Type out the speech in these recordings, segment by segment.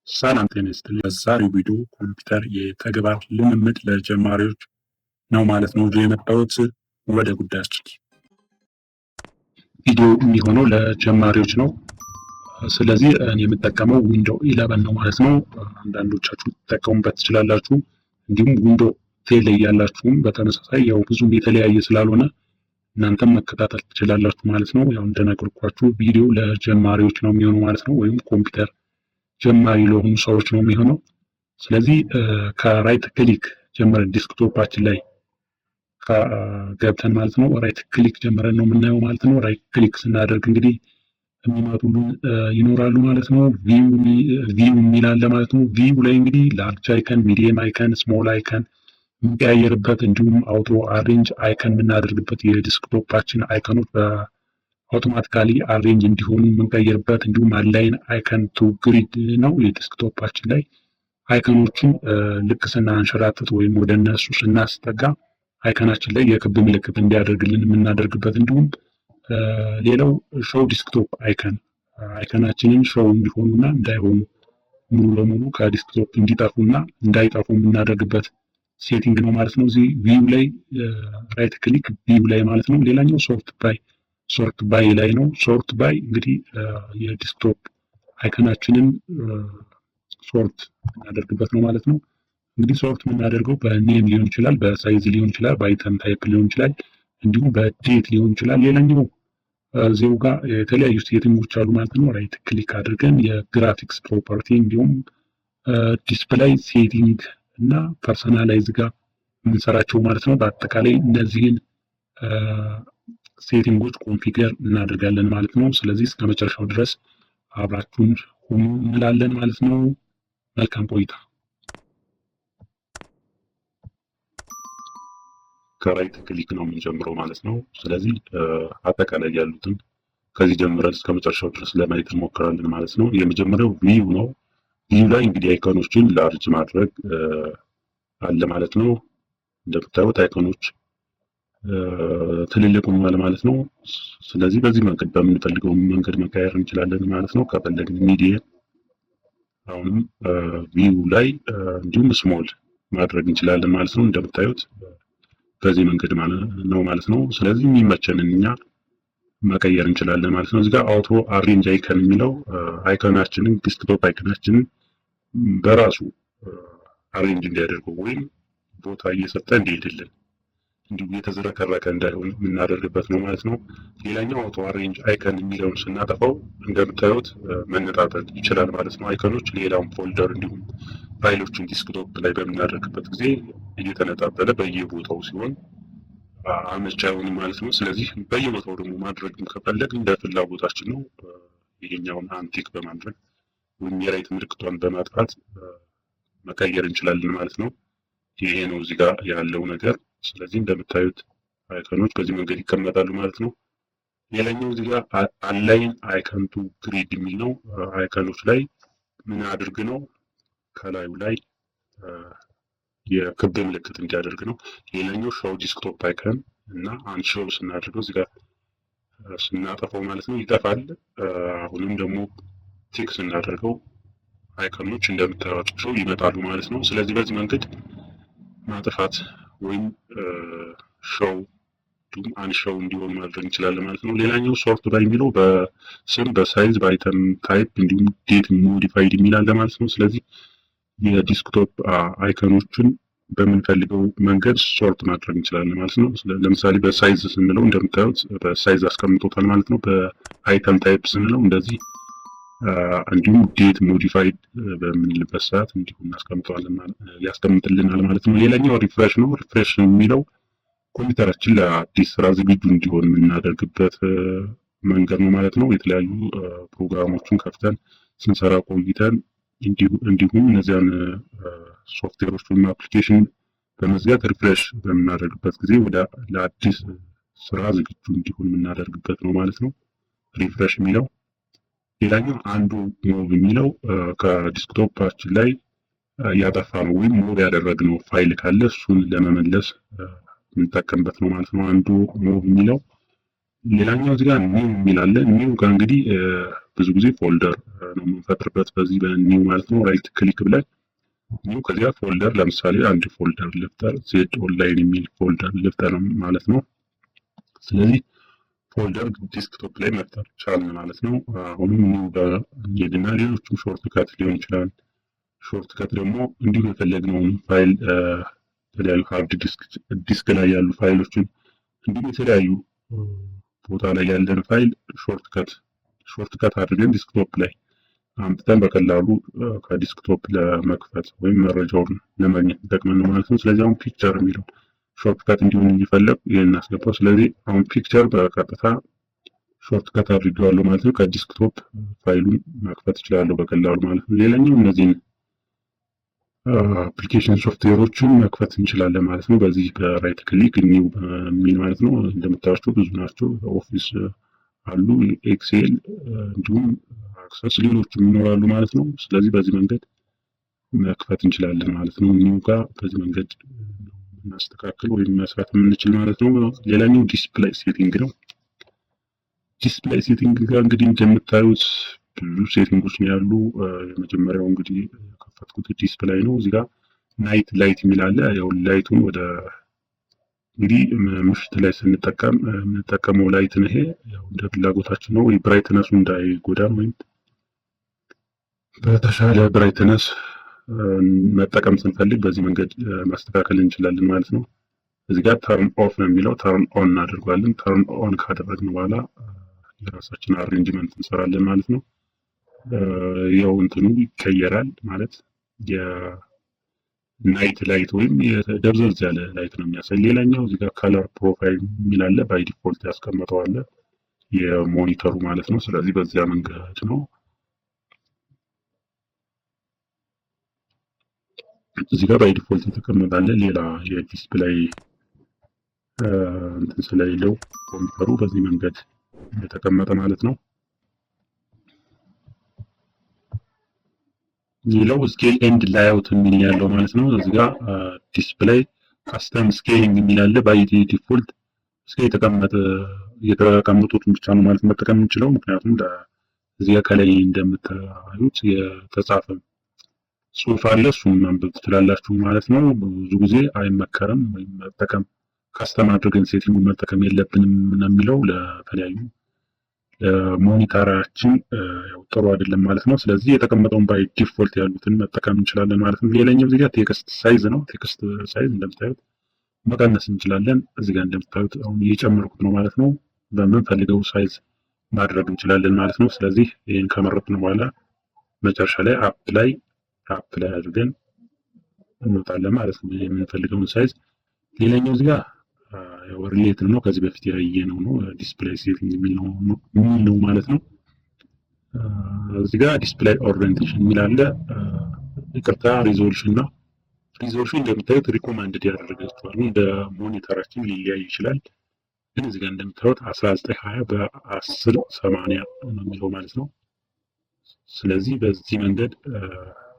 ሰላም ጤና ይስጥልኝ። በዛሬው ቪዲዮ ኮምፒውተር የተግባር ልምምድ ለጀማሪዎች ነው ማለት ነው የመጣሁት። ወደ ጉዳያችን ቪዲዮ የሚሆነው ለጀማሪዎች ነው። ስለዚህ እኔ የምጠቀመው ዊንዶው 11 ነው ማለት ነው። አንዳንዶቻችሁ ልትጠቀሙበት ትችላላችሁ። እንዲሁም ዊንዶው 10 ላይ ያላችሁም በተመሳሳይ ያው ብዙም የተለያየ ስላልሆነ እናንተም መከታተል ትችላላችሁ ማለት ነው። ያው እንደነገርኳችሁ ቪዲዮ ለጀማሪዎች ነው የሚሆነው ማለት ነው፣ ወይም ኮምፒውተር ጀማሪ ለሆኑ ሰዎች ነው የሚሆነው። ስለዚህ ከራይት ክሊክ ጀምረን ዲስክቶፓችን ላይ ገብተን ማለት ነው ራይት ክሊክ ጀምረን ነው የምናየው ማለት ነው። ራይት ክሊክ ስናደርግ እንግዲህ የሚመጡልን ይኖራሉ ማለት ነው። ቪው የሚል አለ ማለት ነው። ቪው ላይ እንግዲህ ላርጅ አይከን፣ ሚዲየም አይከን፣ ስሞል አይከን የምንቀያየርበት እንዲሁም አውቶ አሬንጅ አይከን የምናደርግበት የዲስክቶፓችን አይከኖች አውቶማቲካሊ አሬንጅ እንዲሆኑ የምንቀይርበት እንዲሁም አላይን አይከን ቱ ግሪድ ነው። የዲስክቶፓችን ላይ አይከኖችን ልክ ስናንሸራትት ወይም ወደ እነሱ ስናስጠጋ አይከናችን ላይ የክብ ምልክት እንዲያደርግልን የምናደርግበት እንዲሁም ሌላው ሾው ዲስክቶፕ አይከናችንን ሾው እንዲሆኑና እንዳይሆኑ ሙሉ ለሙሉ ከዲስክቶፕ እንዲጠፉና እንዳይጠፉ የምናደርግበት ሴቲንግ ነው ማለት ነው። እዚህ ቪው ላይ ራይት ክሊክ ቪው ላይ ማለት ነው። ሌላኛው ሶርት ባይ ላይ ነው። ሶርት ባይ እንግዲህ የዲስክቶፕ አይከናችንን ሶርት እናደርግበት ነው ማለት ነው። እንግዲህ ሶርት የምናደርገው በኔም ሊሆን ይችላል፣ በሳይዝ ሊሆን ይችላል፣ በአይተም ታይፕ ሊሆን ይችላል፣ እንዲሁም በዴት ሊሆን ይችላል። ሌላኛው እዚሁ ጋር የተለያዩ ሴቲንጎች አሉ ማለት ነው። ራይት ክሊክ አድርገን የግራፊክስ ፕሮፐርቲ እንዲሁም ዲስፕላይ ሴቲንግ እና ፐርሰናላይዝ ጋር የምንሰራቸው ማለት ነው። በአጠቃላይ እነዚህን ሴቲንጎች ኮንፊገር እናደርጋለን ማለት ነው። ስለዚህ እስከ መጨረሻው ድረስ አብራችሁን ሁኑ እንላለን ማለት ነው። መልካም ቆይታ። ከራይት ክሊክ ነው የምንጀምረው ማለት ነው። ስለዚህ አጠቃላይ ያሉትን ከዚህ ጀምረን እስከ መጨረሻው ድረስ ለማየት እንሞክራለን ማለት ነው። የመጀመሪያው ቪው ነው። ቪው ላይ እንግዲህ አይኮኖችን ላርጅ ማድረግ አለ ማለት ነው። እንደምታዩት አይኮኖች ትልልቅ ሆኗል ማለት ነው። ስለዚህ በዚህ መንገድ በምንፈልገው መንገድ መቀየር እንችላለን ማለት ነው። ከፈለግን ሚዲየም አሁንም ቪው ላይ እንዲሁም ስሞል ማድረግ እንችላለን ማለት ነው። እንደምታዩት በዚህ መንገድ ነው ማለት ነው። ስለዚህ የሚመቸንን እኛ መቀየር እንችላለን ማለት ነው። እዚህ ጋር አውቶ አሬንጅ አይከን የሚለው አይከናችንን ዲስክቶፕ አይከናችንን በራሱ አሬንጅ እንዲያደርገው ወይም ቦታ እየሰጠ እንዲሄድልን እንዲሁ የተዝረከረከ እንዳይሆን የምናደርግበት ነው ማለት ነው። ሌላኛው አውቶ አሬንጅ አይከን የሚለውን ስናጠፋው እንደምታዩት መነጣጠል ይችላል ማለት ነው። አይከኖች ሌላውን ፎልደር እንዲሁም ፋይሎችን ዲስክቶፕ ላይ በምናደርግበት ጊዜ እየተነጣጠለ በየቦታው ሲሆን አመቺ አይሆንም ማለት ነው። ስለዚህ በየቦታው ደግሞ ማድረግ ከፈለግ እንደ ፍላጎታችን ነው። ይሄኛውን አንቲክ በማድረግ ወይም የራይት ምልክቷን በማጥፋት መቀየር እንችላለን ማለት ነው። ይሄ ነው እዚህ ጋር ያለው ነገር። ስለዚህ እንደምታዩት አይከኖች በዚህ መንገድ ይቀመጣሉ ማለት ነው። ሌላኛው እዚህ ጋር አላይን አይከን ቱ ግሪድ የሚል ነው። አይከኖች ላይ ምን አድርግ ነው ከላዩ ላይ የክብ ምልክት እንዲያደርግ ነው። ሌላኛው ሾው ዲስክቶፕ አይከን እና አንሾው ስናደርገው እዚህ ጋር ስናጠፋው ማለት ነው ይጠፋል። አሁንም ደግሞ ቲክ ስናደርገው አይከኖች እንደምታዩቸው ይመጣሉ ማለት ነው። ስለዚህ በዚህ መንገድ ማጥፋት ወይም ሾው እንዲሁም አንሾው እንዲሆን ማድረግ እንችላለን ማለት ነው። ሌላኛው ሶርት ባይ የሚለው በስም በሳይዝ በአይተም ታይፕ እንዲሁም ዴት ሞዲፋይድ የሚል አለ ማለት ነው። ስለዚህ የዲስክቶፕ አይከኖችን በምንፈልገው መንገድ ሶርት ማድረግ እንችላለን ማለት ነው። ለምሳሌ በሳይዝ ስንለው እንደምታዩት በሳይዝ አስቀምጦታል ማለት ነው። በአይተም ታይፕ ስንለው እንደዚህ እንዲሁም ዴት ሞዲፋይድ በምንልበት ሰዓት እንዲሁ እናስቀምጠዋለን ያስቀምጥልናል ማለት ነው። ሌላኛው ሪፍሬሽ ነው። ሪፍሬሽ የሚለው ኮምፒውተራችን ለአዲስ ስራ ዝግጁ እንዲሆን የምናደርግበት መንገድ ነው ማለት ነው። የተለያዩ ፕሮግራሞችን ከፍተን ስንሰራ ቆይተን እንዲሁም እነዚያን ሶፍትዌሮች ወይም አፕሊኬሽን በመዝጋት ሪፍሬሽ በምናደርግበት ጊዜ ለአዲስ ስራ ዝግጁ እንዲሆን የምናደርግበት ነው ማለት ነው ሪፍሬሽ የሚለው። ሌላኛው አንዱ ሞቭ የሚለው ከዲስክቶፓችን ላይ ያጠፋነው ወይም ሞቭ ያደረግነው ፋይል ካለ እሱን ለመመለስ የምንጠቀምበት ነው ማለት ነው አንዱ ሞቭ የሚለው። ሌላኛው እዚህ ጋር ኒው የሚል አለ። ኒው ጋር እንግዲህ ብዙ ጊዜ ፎልደር ነው የምንፈጥርበት በዚህ በኒው ማለት ነው። ራይት ክሊክ ብለን ኒው ከዚያ ፎልደር ለምሳሌ አንድ ፎልደር ልፍጠር፣ ዜድ ኦንላይን የሚል ፎልደር ልፍጠር ማለት ነው። ስለዚህ ፎልደር ዲስክቶፕ ላይ መፍጠር ቻልን ማለት ነው። አሁንም ኒው በእንሄድና ሌሎችም ሾርት ካት ሊሆን ይችላል። ሾርት ካት ደግሞ እንዲሁ የፈለግነውን ፋይል የተለያዩ ሃርድ ዲስክ ላይ ያሉ ፋይሎችን እንዲሁም የተለያዩ ቦታ ላይ ያለን ፋይል ሾርት ካት አድርገን ዲስክቶፕ ላይ አምጥተን በቀላሉ ከዲስክቶፕ ለመክፈት ወይም መረጃውን ለማግኘት ይጠቅመን ነው ማለት ነው። ስለዚህ አሁን ፒክቸር የሚለው ሾርት ካት እንዲሆን እንዲፈለግ ይህን እናስገባው። ስለዚህ አሁን ፒክቸር በቀጥታ ሾርት ካት አድርጌዋለሁ ማለት ነው። ከዲስክቶፕ ፋይሉን መክፈት እችላለሁ በቀላሉ ማለት ነው። ሌላኛው እነዚህን አፕሊኬሽን ሶፍትዌሮችን መክፈት እንችላለን ማለት ነው። በዚህ በራይት ክሊክ ኒው በሚል ማለት ነው። እንደምታዩቸው ብዙ ናቸው። ኦፊስ አሉ፣ ኤክሴል እንዲሁም አክሰስ ሌሎችም ይኖራሉ ማለት ነው። ስለዚህ በዚህ መንገድ መክፈት እንችላለን ማለት ነው። ኒው ጋር በዚህ መንገድ ማስተካከል ወይም መስራት የምንችል ማለት ነው። ሌላኛው ዲስፕሌይ ሴቲንግ ነው። ዲስፕሌይ ሴቲንግ ጋር እንግዲህ እንደምታዩት ብዙ ሴቲንጎች ነው ያሉ። የመጀመሪያው እንግዲህ የከፈትኩት ዲስፕሌይ ነው። እዚህ ጋር ናይት ላይት የሚል አለ። ያው ላይቱን ወደ እንግዲህ ምሽት ላይ ስንጠቀም የምንጠቀመው ላይት ነው። ይሄ ያው እንደ ፍላጎታችን ነው። ብራይትነሱ እንዳይጎዳን ወይም በተሻለ ብራይትነስ መጠቀም ስንፈልግ በዚህ መንገድ ማስተካከል እንችላለን ማለት ነው። እዚህ ጋር ተርን ኦፍ ነው የሚለው፣ ተርን ኦን እናደርጋለን። ተርን ኦን ካደረግን በኋላ የራሳችን አሬንጅመንት እንሰራለን ማለት ነው። ያው እንትኑ ይቀየራል ማለት የናይት ላይት ወይም ደብዘዝ ያለ ላይት ነው የሚያሳይ። ሌላኛው እዚህ ጋር ከለር ፕሮፋይል የሚል አለ። ባይ ዲፎልት ያስቀምጠዋል የሞኒተሩ ማለት ነው። ስለዚህ በዚያ መንገድ ነው። እዚህ ጋር ባይ ዲፎልት የተቀመጣለ ሌላ የዲስፕሌይ እንትን ስለሌለው ኮምፒውተሩ በዚህ መንገድ የተቀመጠ ማለት ነው። ሌላው ስኬል ኤንድ ላይአውት የሚል ያለው ማለት ነው። እዚህ ጋር ዲስፕሌይ ካስተም ስኬሊንግ የሚል አለ። ባይ ዲፎልት እስከ የተቀመጡትን ብቻ ነው ማለት መጠቀም የምንችለው። ምክንያቱም እዚህ ጋር ከላይ እንደምታዩት የተጻፈ ጽሁፍ አለ። እሱን ማንበብ ትችላላችሁ ማለት ነው። ብዙ ጊዜ አይመከርም ወይም መጠቀም ካስተም አድርገን ሴቲንጉን መጠቀም የለብንም ነው የሚለው። ለተለያዩ ለሞኒተራችን ያው ጥሩ አይደለም ማለት ነው። ስለዚህ የተቀመጠውን ባይ ዲፎልት ያሉትን መጠቀም እንችላለን ማለት ነው። ሌላኛው እዚህ ጋር ቴክስት ሳይዝ ነው። ቴክስት ሳይዝ እንደምታዩት መቀነስ እንችላለን። እዚህ ጋር እንደምታዩት አሁን እየጨመርኩት ነው ማለት ነው። በምንፈልገው ሳይዝ ማድረግ እንችላለን ማለት ነው። ስለዚህ ይህን ከመረጥን በኋላ መጨረሻ ላይ አፕ ላይ አድርገን እንወጣለን ማለት ነው የምንፈልገውን ሳይዝ። ሌላኛው እዚህ ጋር ያው ሪሌትድ ነው፣ ከዚህ በፊት ያየነው ነው። ዲስፕሌይ ሴቲንግ የሚል ነው ማለት ነው። እዚህ ጋር ዲስፕሌይ ኦሪየንቴሽን የሚል አለ። ይቅርታ ሪዞሉሽን ነው። ሪዞሉሽን እንደምታዩት ሪኮማንድድ ያደረጋችኋል። እንደ ሞኒተራችን ሊለያይ ይችላል። ግን እዚህ ጋር እንደምታዩት 1920 በ1080 ነው የሚለው ማለት ነው። ስለዚህ በዚህ መንገድ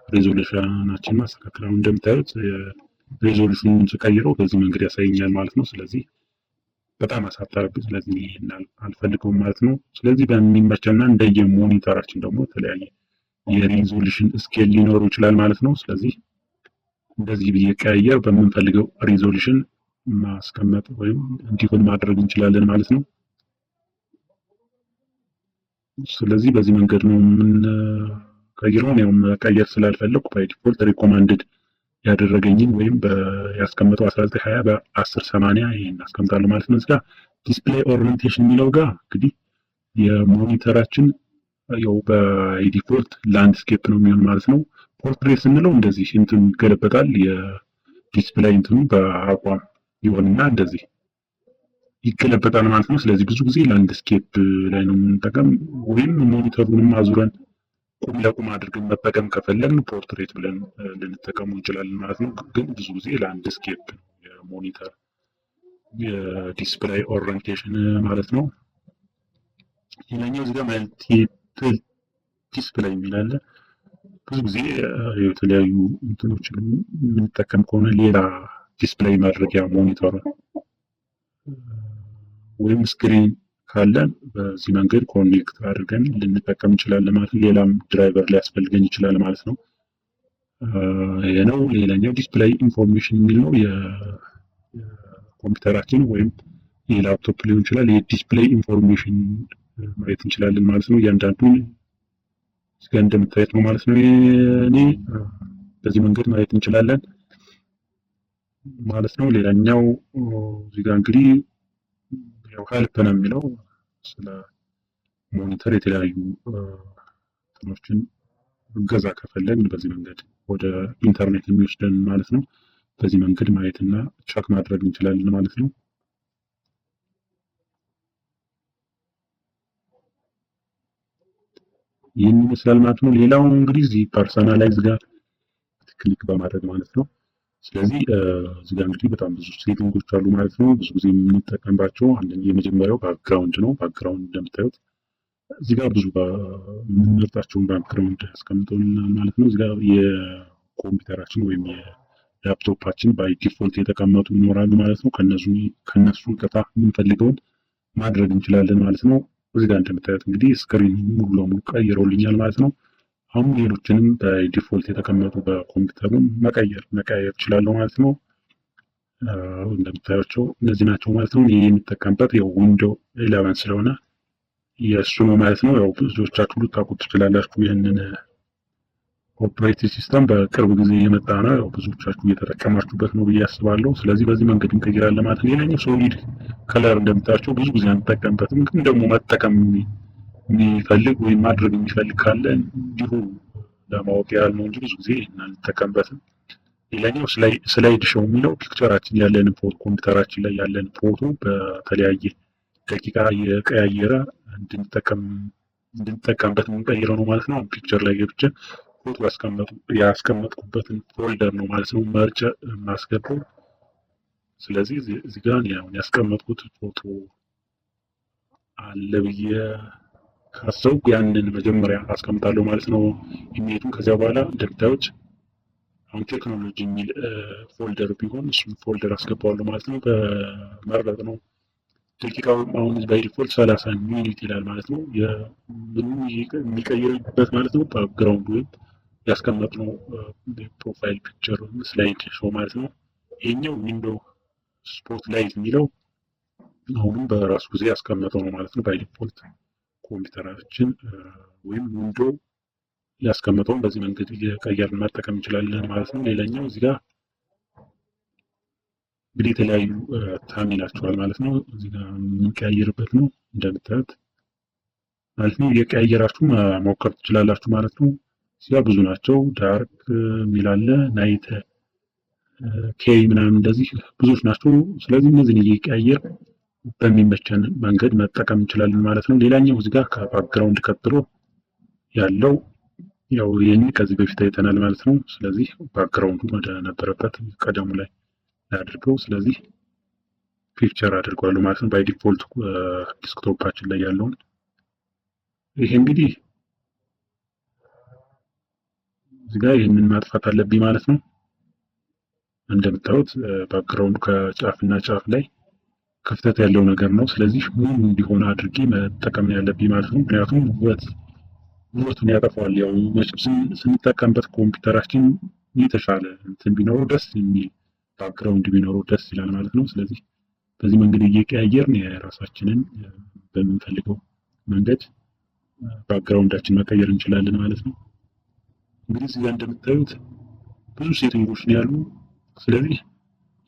ሬዞሉሽናችን ማስተካከል ነው። እንደምታዩት ሬዞሉሽኑን ስቀይረው በዚህ መንገድ ያሳየኛል ማለት ነው። ስለዚህ በጣም አሳጠረብኝ። ስለዚህ ይሄን አልፈልገውም ማለት ነው። ስለዚህ በሚመቸና እንደየ ሞኒተራችን ደግሞ የተለያየ የሬዞሉሽን ስኬል ሊኖረው ይችላል ማለት ነው። ስለዚህ እንደዚህ ብዬ ቀያየር በምንፈልገው ሬዞሉሽን ማስቀመጥ ወይም እንዲሆን ማድረግ እንችላለን ማለት ነው። ስለዚህ በዚህ መንገድ ነው የምንቀይረው። ያው መቀየር ስላልፈለኩ ባይ ዲፎልት ሪኮማንድድ ያደረገኝን ወይም ያስቀመጠው 1920 በ1080 ይሄን አስቀምጣለሁ ማለት ነው። እዚጋ ዲስፕሌይ ኦሪየንቴሽን የሚለው ጋር እንግዲህ የሞኒተራችን ያው ባይ ዲፎልት ላንድስኬፕ ነው የሚሆን ማለት ነው። ፖርትሬት ስንለው እንደዚህ እንትን ይገለበጣል። የዲስፕሌይ እንትኑ በአቋም ይሆንና እንደዚህ ይገለበጣል ማለት ነው። ስለዚህ ብዙ ጊዜ ላንድስኬፕ ላይ ነው የምንጠቀም፣ ወይም ሞኒተሩንም አዙረን ቁም ለቁም አድርገን መጠቀም ከፈለግን ፖርትሬት ብለን ልንጠቀሙ እንችላለን ማለት ነው። ግን ብዙ ጊዜ ላንድስኬፕ የሞኒተር የዲስፕሌይ ኦሪየንቴሽን ማለት ነው። ሌላኛው እዚህ ጋር መልቲፕል ዲስፕሌይ የሚል አለ። ብዙ ጊዜ የተለያዩ እንትኖችን የምንጠቀም ከሆነ ሌላ ዲስፕሌይ ማድረጊያ ሞኒተር ወይም ስክሪን ካለን በዚህ መንገድ ኮኔክት አድርገን ልንጠቀም እንችላለን ማለት ነው። ሌላም ድራይቨር ሊያስፈልገን ይችላል ማለት ነው። ይሄ ነው። ሌላኛው ዲስፕሌይ ኢንፎርሜሽን የሚል ነው። የኮምፒውተራችን ወይም የላፕቶፕ ሊሆን ይችላል የዲስፕሌይ ኢንፎርሜሽን ማየት እንችላለን ማለት ነው። እያንዳንዱን እዚጋ እንደምታዩት ነው ማለት ነው። እኔ በዚህ መንገድ ማየት እንችላለን ማለት ነው። ሌላኛው እዚጋ እንግዲህ ያው ሄልፕ ነው የሚለው ስለ ሞኒተር የተለያዩ እንትኖችን እገዛ ከፈለግን በዚህ መንገድ ወደ ኢንተርኔት የሚወስደን ማለት ነው። በዚህ መንገድ ማየትና ቸክ ማድረግ እንችላለን ማለት ነው። ይህን ይመስላል ማለት ነው። ሌላው እንግዲህ እዚህ ፐርሰናላይዝ ጋር ክሊክ በማድረግ ማለት ነው። ስለዚህ እዚህ ጋር እንግዲህ በጣም ብዙ ሴቲንጎች አሉ ማለት ነው። ብዙ ጊዜ የምንጠቀምባቸው አንደኛ የመጀመሪያው ባክግራውንድ ነው። ባክግራውንድ እንደምታዩት እዚህ ጋር ብዙ የምንመርጣቸውን ባክግራውንድ ያስቀምጠውልናል ማለት ነው። እዚህ ጋር የኮምፒውተራችን ወይም የላፕቶፓችን ባይ ዲፎልት የተቀመጡ ይኖራሉ ማለት ነው። ከነሱ ቀጥታ የምንፈልገውን ማድረግ እንችላለን ማለት ነው። እዚህ ጋር እንደምታዩት እንግዲህ ስክሪን ሙሉ ለሙሉ ቀይረውልኛል ማለት ነው። አሁን ሌሎችንም በዲፎልት የተቀመጡ በኮምፒውተሩን መቀየር እችላለሁ ማለት ነው። እንደምታያቸው እነዚህ ናቸው ማለት ነው። ይህ የሚጠቀምበት ያው ዊንዶው 11 ስለሆነ የእሱ ነው ማለት ነው። ያው ብዙዎቻችሁ ልታውቁት ትችላላችሁ። ይህንን ኦፕሬቲንግ ሲስተም በቅርብ ጊዜ የመጣ ነው። ያው ብዙዎቻችሁ እየተጠቀማችሁበት ነው ብዬ አስባለሁ። ስለዚህ በዚህ መንገድ እንቀይራለን ማለት ነው። ሌላኛው ሶሊድ ከለር እንደምታያቸው ብዙ ጊዜ አንጠቀምበትም፣ ግን ደግሞ መጠቀም የሚፈልግ ወይም ማድረግ የሚፈልግ ካለ እንዲሁ ለማወቅ ያህል ነው እንጂ ብዙ ጊዜ አንጠቀምበትም። ሌላኛው ስላይድ ሾው የሚለው ፒክቸራችን ያለንን ፎቶ ኮምፒውተራችን ላይ ያለን ፎቶ በተለያየ ደቂቃ የቀያየረ እንድንጠቀምበት የምንቀይረው ነው ማለት ነው። ፒክቸር ላይ ገብቼ ፎቶ ያስቀመጥኩበትን ፎልደር ነው ማለት ነው መርጬ የማስገባው። ስለዚህ እዚህ ጋር ያስቀመጥኩት ፎቶ አለ ብዬ ካሰብኩ ያንን መጀመሪያ አስቀምጣለሁ ማለት ነው ኢሜጁን። ከዚያ በኋላ እንደምታዩት አሁን ቴክኖሎጂ የሚል ፎልደር ቢሆን እሱን ፎልደር አስገባዋለሁ ማለት ነው። በመረጥ ነው ደቂቃው አሁን ባይ ዲፎልት 30 ሚኒት ይላል ማለት ነው። የሚቀይርበት ማለት ነው ባክግራውንድ ወይም ያስቀመጥነው ፕሮፋይል ፒክቸር ስላይድ ሾው ማለት ነው። ይሄኛው ዊንዶው ስፖት ላይት የሚለው አሁንም በራሱ ጊዜ ያስቀመጠው ነው ማለት ነው። ባይ ዲፎልት ኮምፒውተራችን ወይም ዊንዶው ያስቀመጠውን በዚህ መንገድ እየቀየርን መጠቀም እንችላለን ማለት ነው። ሌላኛው እዚህ ጋር እንግዲህ የተለያዩ ታም ይላቸዋል ማለት ነው። እዚህ ጋር የምንቀያየርበት ነው እንደምታዩት ማለት ነው። እየቀያየራችሁ መሞከር ትችላላችሁ ማለት ነው። እዚህ ጋር ብዙ ናቸው። ዳርክ የሚላለ ናይት ኬይ ምናምን እንደዚህ ብዙዎች ናቸው። ስለዚህ እነዚህን እየቀያየር በሚመቸን መንገድ መጠቀም እንችላለን ማለት ነው። ሌላኛው እዚህ ጋር ከባክግራውንድ ቀጥሎ ያለው ያው ይህን ከዚህ በፊት አይተናል ማለት ነው። ስለዚህ ባክግራውንዱ ወደ ነበረበት ቀደሙ ላይ አድርገው ስለዚህ ፒክቸር አድርጓሉ ማለት ነው። ባይ ዲፎልት ዲስክቶፓችን ላይ ያለውን ይሄ እንግዲህ እዚህ ጋር ይህንን ማጥፋት አለብኝ ማለት ነው። እንደምታዩት ባክግራውንዱ ከጫፍና ጫፍ ላይ ክፍተት ያለው ነገር ነው። ስለዚህ ሙሉ እንዲሆን አድርጌ መጠቀም ያለብኝ ማለት ነው። ምክንያቱም ውበቱን ያጠፋዋል። ያው መቼም ስንጠቀምበት ኮምፒውተራችን የተሻለ እንትን ቢኖረው ደስ የሚል ባክግራውንድ ቢኖረው ደስ ይላል ማለት ነው። ስለዚህ በዚህ መንገድ እየቀያየርን የራሳችንን በምንፈልገው መንገድ ባክግራውንዳችን መቀየር እንችላለን ማለት ነው። እንግዲህ እዚህ ጋር እንደምታዩት ብዙ ሴቲንጎች ነው ያሉ። ስለዚህ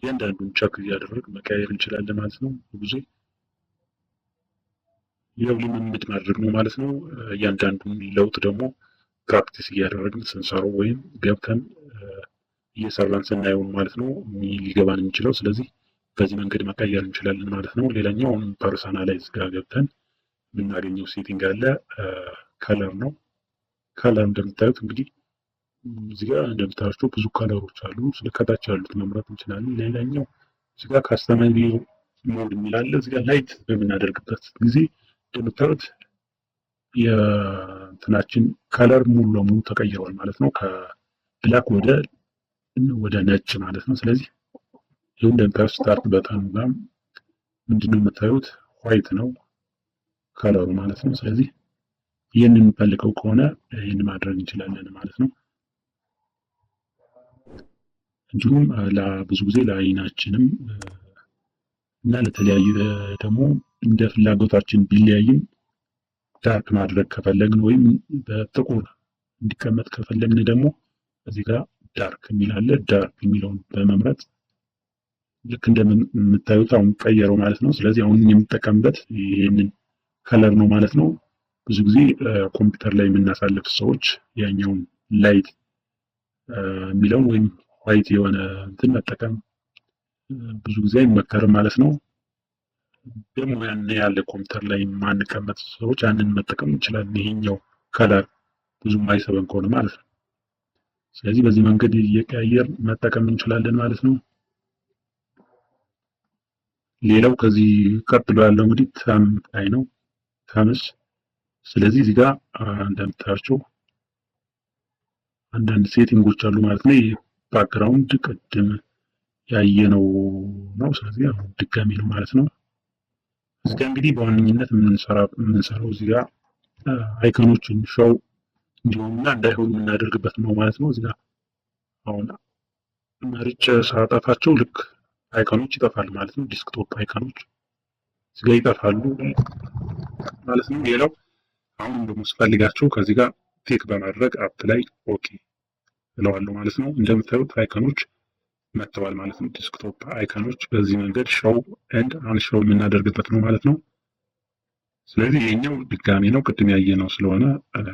እያንዳንዱን ቸክ እያደረግን መቀያየር እንችላለን ማለት ነው። ብዙ ያው ልምምድ ማድረግ ነው ማለት ነው። እያንዳንዱን ለውጥ ደግሞ ፕራክቲስ እያደረግን ስንሰራው ወይም ገብተን እየሰራን ስናየው ማለት ነው ሊገባን የሚችለው። ስለዚህ በዚህ መንገድ መቀየር እንችላለን ማለት ነው። ሌላኛው ፐርሰናላይዝ ጋር ገብተን የምናገኘው ሴቲንግ አለ። ከለር ነው። ከለር እንደምታዩት እንግዲህ እዚህ ጋር እንደምታዩቸው ብዙ ከለሮች አሉ። ከታች ያሉት መምረጥ እንችላለን። ሌላኛው እዚህ ጋር ካስተማይዝ ሞድ የሚል አለ። እዚህ ጋር ላይት በምናደርግበት ጊዜ እንደምታዩት የእንትናችን ከለር ሙሉ ለሙሉ ተቀይሯል ማለት ነው። ከብላክ ወደ ነጭ ማለት ነው። ስለዚህ ይህ እንደምታዩት ስታርት በተኑ ጋር ምንድነው የምታዩት ዋይት ነው። ከለሩ ማለት ነው። ስለዚህ ይህንን የምንፈልገው ከሆነ ይህን ማድረግ እንችላለን ማለት ነው። እንዲሁም ብዙ ጊዜ ለአይናችንም እና ለተለያዩ ደግሞ እንደ ፍላጎታችን ቢለያይም ዳርክ ማድረግ ከፈለግን ወይም በጥቁር እንዲቀመጥ ከፈለግን ደግሞ እዚህ ጋር ዳርክ የሚል አለ። ዳርክ የሚለውን በመምረጥ ልክ እንደምታዩት አሁን ቀየረው ማለት ነው። ስለዚህ አሁን የምንጠቀምበት ይህንን ከለር ነው ማለት ነው። ብዙ ጊዜ ኮምፒውተር ላይ የምናሳልፍ ሰዎች ያኛውን ላይት የሚለውን ወይም ዋይት የሆነ እንትን መጠቀም ብዙ ጊዜ አይመከርም ማለት ነው። ደግሞ ያን ያለ ኮምፒውተር ላይ የማንቀመጥ ሰዎች ያንን መጠቀም እንችላለን። ይሄኛው ከለር ብዙም አይሰበን ከሆነ ማለት ነው። ስለዚህ በዚህ መንገድ እየቀያየር መጠቀም እንችላለን ማለት ነው። ሌላው ከዚህ ቀጥሎ ያለው እንግዲህ ተም ላይ ነው። ተምስ ስለዚህ እዚህ ጋር እንደምታያቸው አንዳንድ ሴቲንጎች አሉ ማለት ነው። ባክግራውንድ ቅድም ያየነው ነው። ስለዚህ አሁን ድጋሚ ነው ማለት ነው። እዚህ ጋር እንግዲህ በዋነኝነት የምንሰራው እዚህ ጋር አይኮኖችን ሾው እንዲሆኑና እንዳይሆኑ የምናደርግበት ነው ማለት ነው። እዚህ ጋር አሁን መርጬ ሳጠፋቸው ልክ አይኮኖች ይጠፋሉ ማለት ነው። ዲስክቶፕ አይኮኖች እዚህ ጋር ይጠፋሉ ማለት ነው። ሌላው አሁን ደግሞ ስፈልጋቸው ከዚህ ጋር ቴክ በማድረግ አፕ ላይ ኦኬ እለዋለሁ ማለት ነው። እንደምታዩት አይኮኖች መጥተዋል ማለት ነው። ዲስክቶፕ አይኮኖች በዚህ መንገድ ሾው ኤንድ አንሾው የምናደርግበት ነው ማለት ነው። ስለዚህ ይሄኛው ድጋሚ ነው፣ ቅድም ያየነው ስለሆነ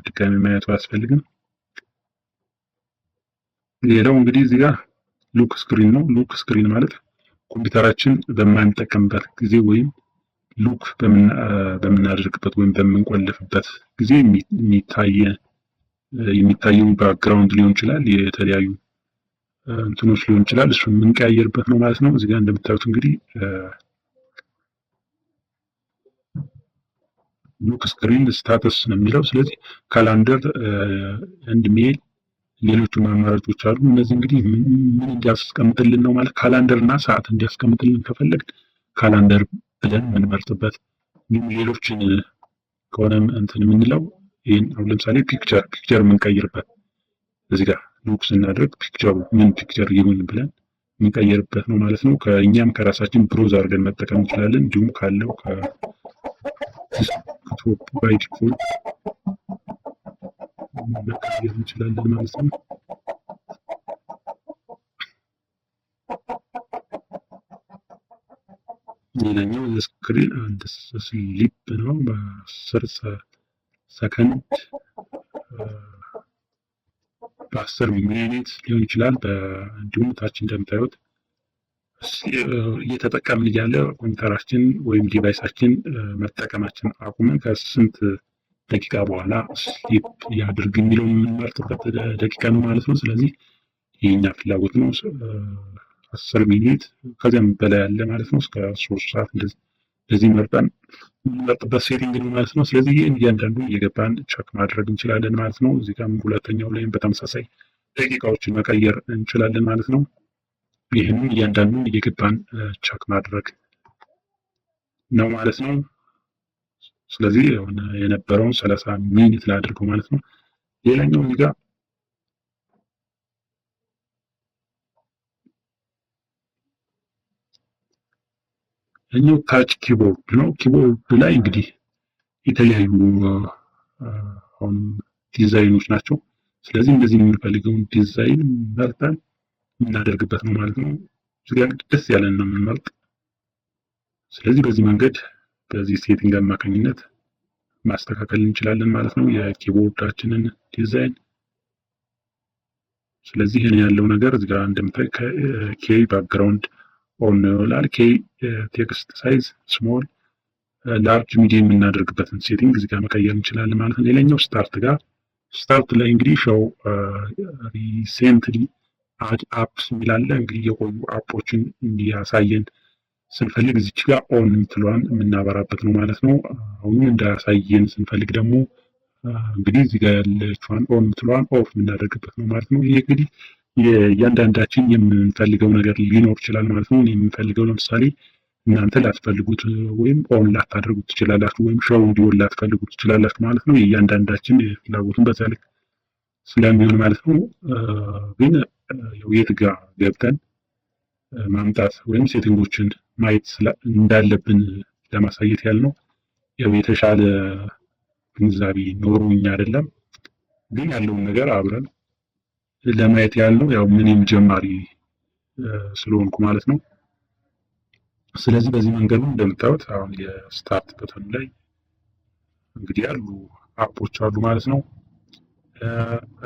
ድጋሚ ማየቱ አያስፈልግም። ሌላው እንግዲህ እዚህ ጋር ሉክ ስክሪን ነው። ሉክ ስክሪን ማለት ኮምፒውተራችን በማንጠቀምበት ጊዜ ወይም ሉክ በምናደርግበት ወይም በምንቆልፍበት ጊዜ የሚታየው ባክግራውንድ ሊሆን ይችላል፣ የተለያዩ እንትኖች ሊሆን ይችላል። እሱን የምንቀያየርበት ነው ማለት ነው። እዚህ ጋር እንደምታዩት እንግዲህ ሉክ ስክሪን ስታተስ ነው የሚለው። ስለዚህ ካላንደር ኤንድ ሜል ሌሎችም አማራጮች አሉ። እነዚህ እንግዲህ ምን እንዲያስቀምጥልን ነው ማለት ካላንደር እና ሰዓት እንዲያስቀምጥልን ከፈለግ ካላንደር ብለን የምንመርጥበት፣ እንዲሁም ሌሎችን ከሆነ እንትን የምንለው ይህን አሁን ለምሳሌ ፒክቸር የምንቀይርበት እዚህ ጋር ሉክ ስናደርግ ፒክቸሩ ምን ፒክቸር ይሁን ብለን የምንቀይርበት ነው ማለት ነው። ከእኛም ከራሳችን ብሮዝ አድርገን መጠቀም እንችላለን። እንዲሁም ካለው ከቶፕ ባይ ዲፎልት መቀየር እንችላለን ማለት ነው። ሌላኛው የስክሪን አንድ ስሊፕ ነው። በ10 ሰከንድ በ10 ሚኒት ሊሆን ይችላል። እንዲሁም ታች እንደምታዩት እየተጠቀምን እያለ ኮምፒውተራችን ወይም ዲቫይሳችን መጠቀማችን አቁመን ከስንት ደቂቃ በኋላ ስሊፕ ያድርግ የሚለው የምንመርጥበት ደቂቃ ነው ማለት ነው። ስለዚህ የኛ ፍላጎት ነው። 10 ሚኒት ከዚያም በላይ ያለ ማለት ነው። እስከ 3 ሰዓት እንደዚህ መርጠን የምንመርጥበት ሴቲንግ ነው ማለት ነው። ስለዚህ ይህን እያንዳንዱን እየገባን ቸክ ማድረግ እንችላለን ማለት ነው። እዚህ ጋር ሁለተኛው ላይም በተመሳሳይ ደቂቃዎችን መቀየር እንችላለን ማለት ነው። ይህንን እያንዳንዱን እየገባን ቸክ ማድረግ ነው ማለት ነው። ስለዚህ የነበረውን 30 ሚኒት ላድርገው ማለት ነው። ሌላኛው እዚህ ጋር እኛው ታች ኪቦርድ ነው። ኪቦርድ ላይ እንግዲህ የተለያዩ አሁን ዲዛይኖች ናቸው። ስለዚህ እንደዚህ የምንፈልገውን ዲዛይን መርጠን የምናደርግበት ነው ማለት ነው። እዚህ ጋር ደስ ያለን ነው የምንመርጥ። ስለዚህ በዚህ መንገድ በዚህ ሴቲንግ አማካኝነት ማስተካከል እንችላለን ማለት ነው የኪቦርዳችንን ዲዛይን። ስለዚህ ይሄን ያለው ነገር እዚህ ጋር እንደምታይ ኬ ባክግራውንድ ኦን ይላል። ኬ ቴክስት ሳይዝ ስሞል፣ ላርጅ፣ ሚዲየም የምናደርግበትን ሴቲንግ እዚህ ጋር መቀየር እንችላለን ማለት ነው። ሌላኛው ስታርት ላይ እንግዲህ ሾው ሪሴንትሊ አድ አፕስ የሚላለ እንግዲህ የቆዩ አፖችን እንዲያሳየን ስንፈልግ እዚች ጋር ኦን የምትለዋን የምናበራበት ነው ማለት ነው። አሁን እንዳያሳየን ስንፈልግ ደግሞ እንግዲህ እዚህ ጋር ያለችዋን ኦን የምትለዋን ኦፍ የምናደርግበት ነው ማለት ነው። ይሄ እንግዲህ የእያንዳንዳችን የምንፈልገው ነገር ሊኖር ይችላል ማለት ነው። የምንፈልገው ለምሳሌ እናንተ ላትፈልጉት ወይም ኦን ላታደርጉት ትችላላችሁ፣ ወይም ሾው እንዲሆን ላትፈልጉት ትችላላችሁ ማለት ነው። የእያንዳንዳችን ፍላጎትን በዛ ልክ ስለሚሆን ማለት ነው። ግን የት ጋር ገብተን ማምጣት ወይም ሴቲንጎችን ማየት እንዳለብን ለማሳየት ያህል ነው። ያው የተሻለ ግንዛቤ ኖሮኝ አይደለም፣ ግን ያለውን ነገር አብረን ለማየት ያህል ነው። ያው ምንም ጀማሪ ስለሆንኩ ማለት ነው። ስለዚህ በዚህ መንገድ ነው እንደምታዩት አሁን የስታርት በተኑ ላይ እንግዲህ ያሉ አፖች አሉ ማለት ነው።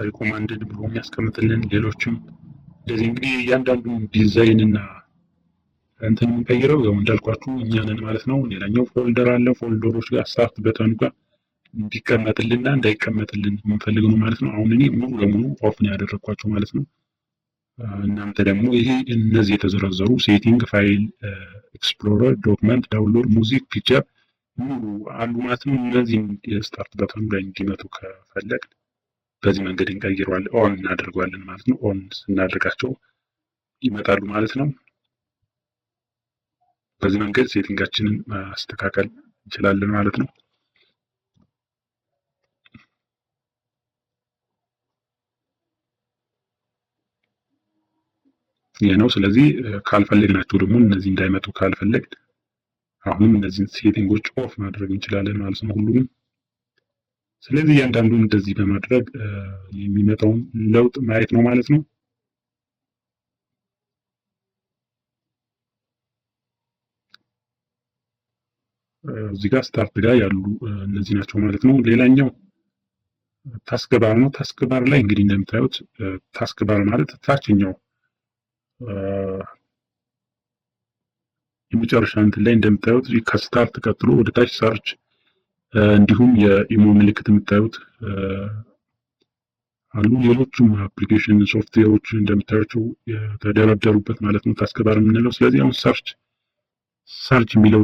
ሪኮማንድድ ብሎ የሚያስቀምጥልን ሌሎችም እንደዚህ እንግዲህ እያንዳንዱን ዲዛይን እና እንትን የምንቀይረው ያው እንዳልኳችሁ እኛንን ማለት ነው። ሌላኛው ፎልደር አለ። ፎልደሮች ጋር ስታርት በተኑ ጋር እንዲቀመጥልንና እንዳይቀመጥልን የምንፈልግ ነው ማለት ነው። አሁን እኔ ሙሉ ለሙሉ ኦፍ ነው ያደረግኳቸው ማለት ነው። እናንተ ደግሞ ይሄ እነዚህ የተዘረዘሩ ሴቲንግ፣ ፋይል ኤክስፕሎረር፣ ዶክመንት፣ ዳውንሎድ፣ ሙዚክ፣ ፒክቸር ሙሉ አሉ ማለት ነው። እነዚህም የስታርት በተኑ ላይ እንዲመጡ ከፈለግ በዚህ መንገድ እንቀይረዋለን፣ ኦን እናደርገዋለን ማለት ነው። ኦን ስናደርጋቸው ይመጣሉ ማለት ነው። በዚህ መንገድ ሴቲንጋችንን ማስተካከል እንችላለን ማለት ነው። ይህ ነው። ስለዚህ ካልፈለግናቸው ደግሞ እነዚህ እንዳይመጡ ካልፈለግ አሁንም እነዚህን ሴቲንጎች ኦፍ ማድረግ እንችላለን ማለት ነው ሁሉንም። ስለዚህ እያንዳንዱን እንደዚህ በማድረግ የሚመጣውን ለውጥ ማየት ነው ማለት ነው። እዚህ ጋር ስታርት ጋር ያሉ እነዚህ ናቸው ማለት ነው። ሌላኛው ታስክ ባር ነው። ታስክ ባር ላይ እንግዲህ እንደምታዩት ታስክ ባር ማለት ታችኛው የመጨረሻ እንትን ላይ እንደምታዩት ከስታርት ቀጥሎ ወደ ታች ሰርች፣ እንዲሁም የኢሞ ምልክት የምታዩት አሉ። ሌሎችም አፕሊኬሽን ሶፍትዌሮች እንደምታዩቸው የተደረደሩበት ማለት ነው ታስክ ባር የምንለው። ስለዚህ አሁን ሰርች የሚለው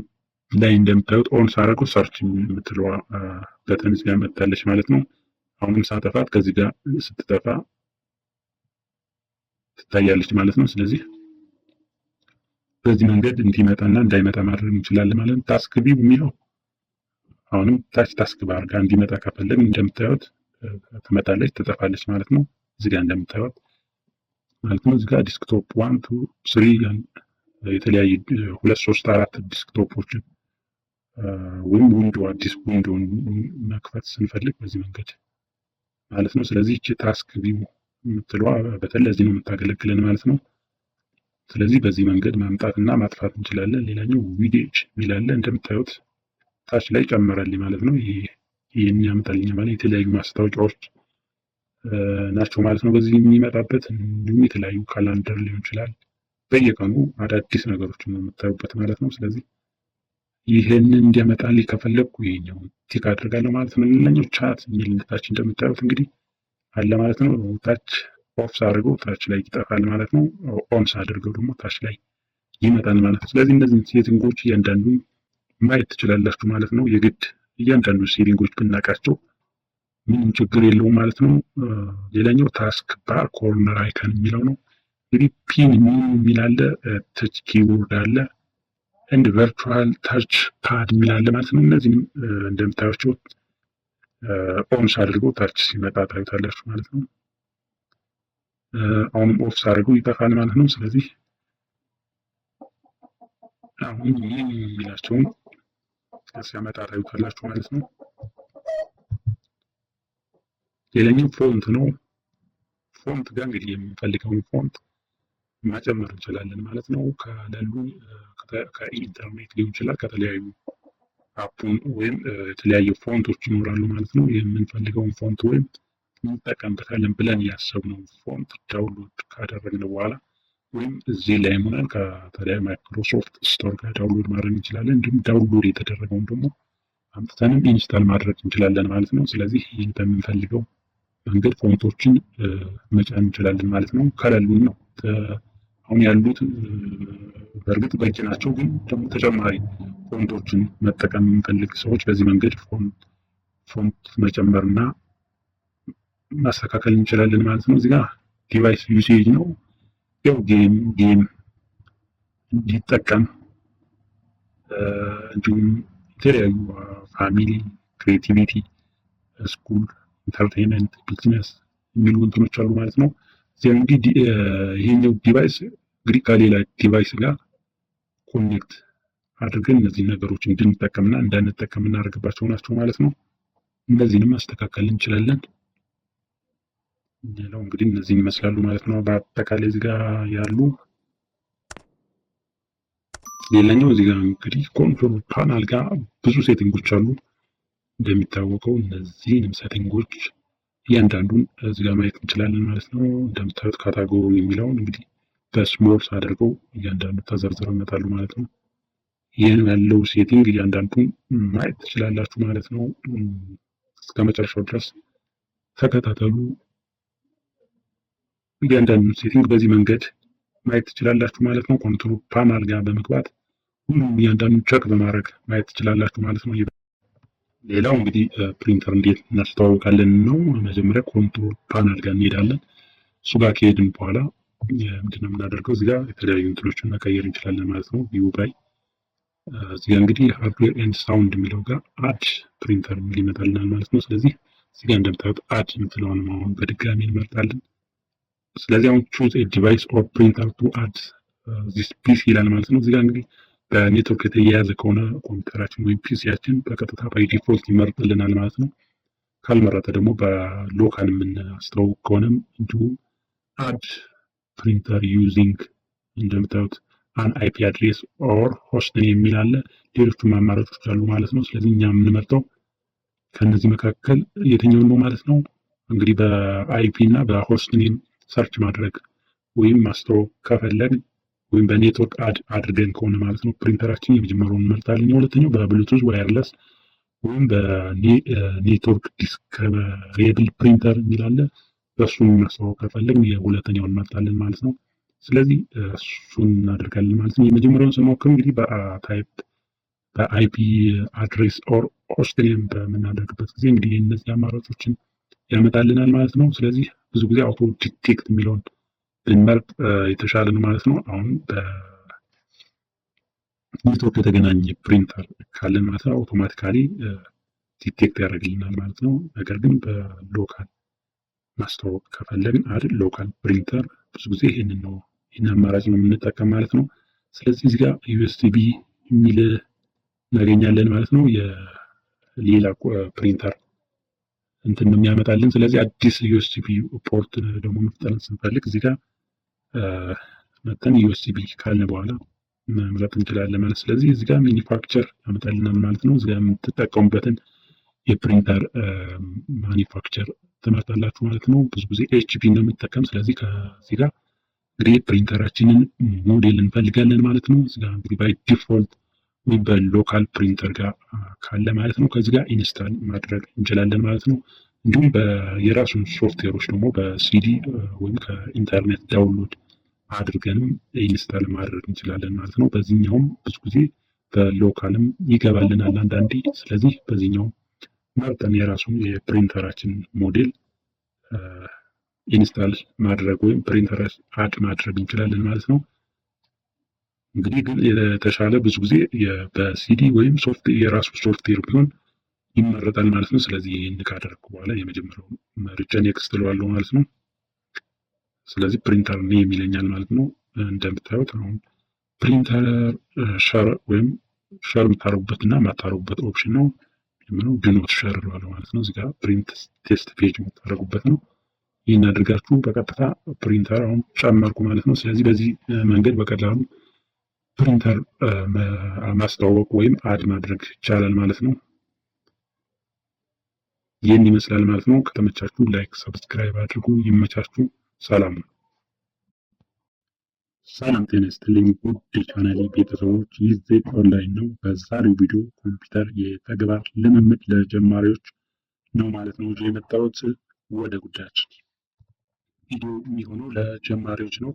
ላይ እንደምታዩት ኦን ሳደርገው ሰርች የምትለዋ በተን እዚህ መጣለች ማለት ነው። አሁንም ሳጠፋት ከዚህ ጋር ስትጠፋ ትታያለች ማለት ነው። ስለዚህ በዚህ መንገድ እንዲመጣና እንዳይመጣ ማድረግ እንችላለን ማለት ነው። ታስክ ቪው የሚለው አሁንም ታች ታስክ ባር ጋር እንዲመጣ ከፈለግን እንደምታዩት ትመጣለች፣ ትጠፋለች ማለት ነው። እዚህ ጋር እንደምታዩት ማለት ነው። እዚህ ጋር ዲስክቶፕ 1 2 3 የተለያዩ 2 3 4 ዲስክቶፖችን ወይም ዊንዶ አዲስ ዊንዶውን መክፈት ስንፈልግ በዚህ መንገድ ማለት ነው። ስለዚህ እቺ ታስክ ቪው የምትለዋ በተለይ ለዚህ ነው የምታገለግለን ማለት ነው። ስለዚህ በዚህ መንገድ ማምጣትና ማጥፋት እንችላለን። ሌላኛው ቪዲዮች ሚላለ እንደምታዩት ታች ላይ ጨመረልኝ ማለት ነው። ይሄን ያመጣልኝ ማለት የተለያዩ ማስታወቂያዎች ናቸው ማለት ነው በዚህ የሚመጣበት። እንዲሁም የተለያዩ ካላንደር ሊሆን ይችላል። በየቀኑ አዳዲስ ነገሮችን ነው የምታዩበት ማለት ነው። ስለዚህ ይሄንን እንዲያመጣልኝ ከፈለግኩ ይሄኛው ቲክ አድርጋለሁ ማለት ነው። ሌላኛው ቻት የሚል ታች እንደምታዩት እንግዲህ አለ ማለት ነው። ታች ኦፍ ሳደርገው ታች ላይ ይጠፋል ማለት ነው። ኦን ሳደርገው ደግሞ ታች ላይ ይመጣል ማለት ነው። ስለዚህ እነዚህን ሴቲንጎች እያንዳንዱን ማየት ትችላላችሁ ማለት ነው። የግድ እያንዳንዱ ሴቲንጎች ብናውቃቸው ምንም ችግር የለውም ማለት ነው። ሌላኛው ታስክ ባር ኮርነር አይከን የሚለው ነው። እንግዲህ ፒን የሚል አለ፣ ተች ኪቦርድ አለ፣ እንድ ቨርቹዋል ታች ፓድ የሚል አለ ማለት ነው። እነዚህም እንደምታዩቸው ኦን ሳድርገው ታች ሲመጣ ታዩታላችሁ ማለት ነው። አሁንም ኦፍ ሳድርገው ይጠፋል ማለት ነው። ስለዚህ አሁን ይህን የሚላቸውን ሲያመጣ ታዩታላችሁ ማለት ነው። ሌላኛው ፎንት ነው። ፎንት ጋር እንግዲህ የምንፈልገውን ፎንት መጨመር እንችላለን ማለት ነው። ከሌሉ ከኢንተርኔት ሊሆን ይችላል፣ ከተለያዩ አፑን ወይም የተለያዩ ፎንቶች ይኖራሉ ማለት ነው። የምንፈልገውን ፎንት ወይም እንጠቀምበታለን ብለን ያሰብነው ፎንት ዳውንሎድ ካደረግን በኋላ ወይም እዚህ ላይ ሆነን ከተለያዩ ማይክሮሶፍት ስቶር ጋር ዳውንሎድ ማድረግ እንችላለን። እንዲሁም ዳውንሎድ የተደረገውን ደግሞ አምጥተንም ኢንስታል ማድረግ እንችላለን ማለት ነው። ስለዚህ ይህን በምንፈልገው መንገድ ፎንቶችን መጫን እንችላለን ማለት ነው። ከሌሉን ነው አሁን ያሉት በእርግጥ በቂ ናቸው፣ ግን ደግሞ ተጨማሪ ፎንቶችን መጠቀም የምንፈልግ ሰዎች በዚህ መንገድ ፎንት መጨመርና ማስተካከል እንችላለን ማለት ነው። እዚህ ጋር ዲቫይስ ዩሴጅ ነው። ያው ጌም እንዲጠቀም እንዲሁም የተለያዩ ፋሚሊ፣ ክሬቲቪቲ፣ ስኩል፣ ኢንተርቴንመንት፣ ቢዝነስ የሚሉ እንትኖች አሉ ማለት ነው። እዚያ እንግዲህ ይሄኛው ዲቫይስ እንግዲህ ከሌላ ዲቫይስ ጋር ኮኔክት አድርገን እነዚህ ነገሮች እንድንጠቀምና እንዳንጠቀም እናደርግባቸው ናቸው ማለት ነው። እነዚህንም ማስተካከል እንችላለን። ሌላው እንግዲህ እነዚህን ይመስላሉ ማለት ነው በአጠቃላይ እዚህ ጋር ያሉ። ሌላኛው እዚህ ጋር እንግዲህ ኮንትሮል ፓናል ጋር ብዙ ሴቲንጎች አሉ። እንደሚታወቀው እነዚህንም ሴቲንጎች እያንዳንዱን እዚህ ጋር ማየት እንችላለን ማለት ነው። እንደምታዩት ካታጎሪ የሚለውን እንግዲህ በስሞል አድርገው እያንዳንዱ ተዘርዝረው ይመጣሉ ማለት ነው። ይህን ያለው ሴቲንግ እያንዳንዱን ማየት ትችላላችሁ ማለት ነው። እስከ መጨረሻው ድረስ ተከታተሉ። እያንዳንዱ ሴቲንግ በዚህ መንገድ ማየት ትችላላችሁ ማለት ነው። ኮንትሮል ፓናል ጋር በመግባት ሁሉም እያንዳንዱን ቸክ በማድረግ ማየት ትችላላችሁ ማለት ነው። ሌላው እንግዲህ ፕሪንተር እንዴት እናስተዋውቃለን ነው። መጀመሪያ ኮንትሮል ፓናል ጋር እንሄዳለን። እሱ ጋር ከሄድን በኋላ ምንድነው የምናደርገው? እዚህ ጋር የተለያዩ እንትኖችን መቀየር እንችላለን ማለት ነው። ቪው ላይ እዚህ ጋር እንግዲህ ሃርድዌር ኤንድ ሳውንድ የሚለው ጋር አድ ፕሪንተር የሚል ይመጣልናል ማለት ነው። ስለዚህ እዚህ ጋር እንደምታዩት አድ የምትለውን አሁን በድጋሚ እንመርጣለን። ስለዚህ አሁን ቹዝ ኤ ዲቫይስ ኦር ፕሪንተር ቱ አድ ዚስ ፒሲ ይላል ማለት ነው። እዚህ ጋር እንግዲህ በኔትወርክ የተያያዘ ከሆነ ኮምፒውተራችን ወይም ፒሲያችን በቀጥታ ባይ ዲፎልት ይመርጥልናል ማለት ነው። ካልመረጠ ደግሞ በሎካል የምናስተዋውቅ ከሆነም እንዲሁ አድ ፕሪንተር ዩዚንግ እንደምታዩት አን አይፒ አድሬስ ኦር ሆስት ኔም የሚል አለ። ሌሎቹም አማራጮች አሉ ማለት ነው። ስለዚህ እኛ የምንመርጠው ከነዚህ መካከል የትኛውን ነው ማለት ነው። እንግዲህ በአይፒ እና በሆስት ኔም ሰርች ማድረግ ወይም ማስተዋወቅ ከፈለግን ወይም በኔትወርክ አድርገን ከሆነ ማለት ነው ፕሪንተራችን የመጀመሪያውን እንመርጣለን። የሁለተኛው በብሉቱዝ ዋየርለስ ወይም በኔትወርክ ዲስከቨሬብል ፕሪንተር የሚል አለ። በእሱን ማስተዋወቅ ከፈለግን የሁለተኛውን እንመርጣለን ማለት ነው። ስለዚህ እሱን እናደርጋለን ማለት ነው። የመጀመሪያውን ስንሞክር እንግዲህ በአይፒ አድሬስ ኦር ሆስት ኔም በምናደርግበት ጊዜ እንግዲህ እነዚህ አማራጮችን ያመጣልናል ማለት ነው። ስለዚህ ብዙ ጊዜ አውቶ ዲቴክት የሚለውን ብንመርጥ የተሻለ ነው ማለት ነው። አሁን በኔትወርክ የተገናኘ ፕሪንተር ካለን ማለት ነው አውቶማቲካሊ ዲቴክት ያደርግልናል ማለት ነው። ነገር ግን በሎካል ማስተዋወቅ ከፈለግን አይደል ሎካል ፕሪንተር ብዙ ጊዜ ይህን አማራጭ ነው የምንጠቀም ማለት ነው። ስለዚህ እዚህ ጋር ዩኤስቢ የሚል እናገኛለን ማለት ነው። የሌላ ፕሪንተር እንትን ነው የሚያመጣልን። ስለዚህ አዲስ ዩኤስቢ ፖርት ደግሞ መፍጠር ስንፈልግ እዚህ ጋር መጠን ዩኤስቢ ካልን በኋላ መምረጥ እንችላለን ማለት። ስለዚህ እዚህ ጋር ማኒፋክቸር ያመጣልናል ማለት ነው። እዚህ ጋር የምትጠቀሙበትን የፕሪንተር ማኒፋክቸር ትመርጣላችሁ ማለት ነው። ብዙ ጊዜ ኤችፒ ነው የምንጠቀም። ስለዚህ ከዚህ ጋር እንግዲህ ፕሪንተራችንን ሞዴል እንፈልጋለን ማለት ነው። እዚህ ጋር እንግዲህ ባይ ዲፎልት ወይም በሎካል ፕሪንተር ጋር ካለ ማለት ነው ከዚህ ጋር ኢንስታል ማድረግ እንችላለን ማለት ነው። እንዲሁም የራሱን ሶፍትዌሮች ደግሞ በሲዲ ወይም ከኢንተርኔት ዳውንሎድ አድርገንም ኢንስታል ማድረግ እንችላለን ማለት ነው። በዚህኛውም ብዙ ጊዜ በሎካልም ይገባልናል አንዳንዴ። ስለዚህ በዚህኛው መርጠን የራሱን የፕሪንተራችን ሞዴል ኢንስታል ማድረግ ወይም ፕሪንተር አድ ማድረግ እንችላለን ማለት ነው። እንግዲህ ግን የተሻለ ብዙ ጊዜ በሲዲ ወይም የራሱ ሶፍትዌር ቢሆን ይመረጣል ማለት ነው። ስለዚህ ይህን ካደረግኩ በኋላ የመጀመሪያው መርጬ ኔክስት እለዋለሁ ማለት ነው። ስለዚህ ፕሪንተር ኔም ይለኛል ማለት ነው። እንደምታዩት አሁን ፕሪንተር ሸር ወይም ሸር የምታረጉበት እና የማታረጉበት ኦፕሽን ነው። ዱኖት ሸር እለዋለሁ ማለት ነው። እዚጋ ፕሪንት ቴስት ፔጅ የምታደርጉበት ነው። ይህን አድርጋችሁ በቀጥታ ፕሪንተር አሁን ጨመርኩ ማለት ነው። ስለዚህ በዚህ መንገድ በቀላሉ ፕሪንተር ማስተዋወቅ ወይም አድ ማድረግ ይቻላል ማለት ነው። ይህን ይመስላል ማለት ነው። ከተመቻችሁ ላይክ፣ ሰብስክራይብ አድርጉ። ይመቻችሁ። ሰላም ነው። ሰላም ጤና ይስጥልኝ ውድ የቻናሌ ቤተሰቦች፣ ይህ ዜድ ኦንላይን ነው። በዛሬው ቪዲዮ ኮምፒውተር የተግባር ልምምድ ለጀማሪዎች ነው ማለት ነው ይዤ የመጣሁት። ወደ ጉዳያችን። ቪዲዮ የሚሆነው ለጀማሪዎች ነው።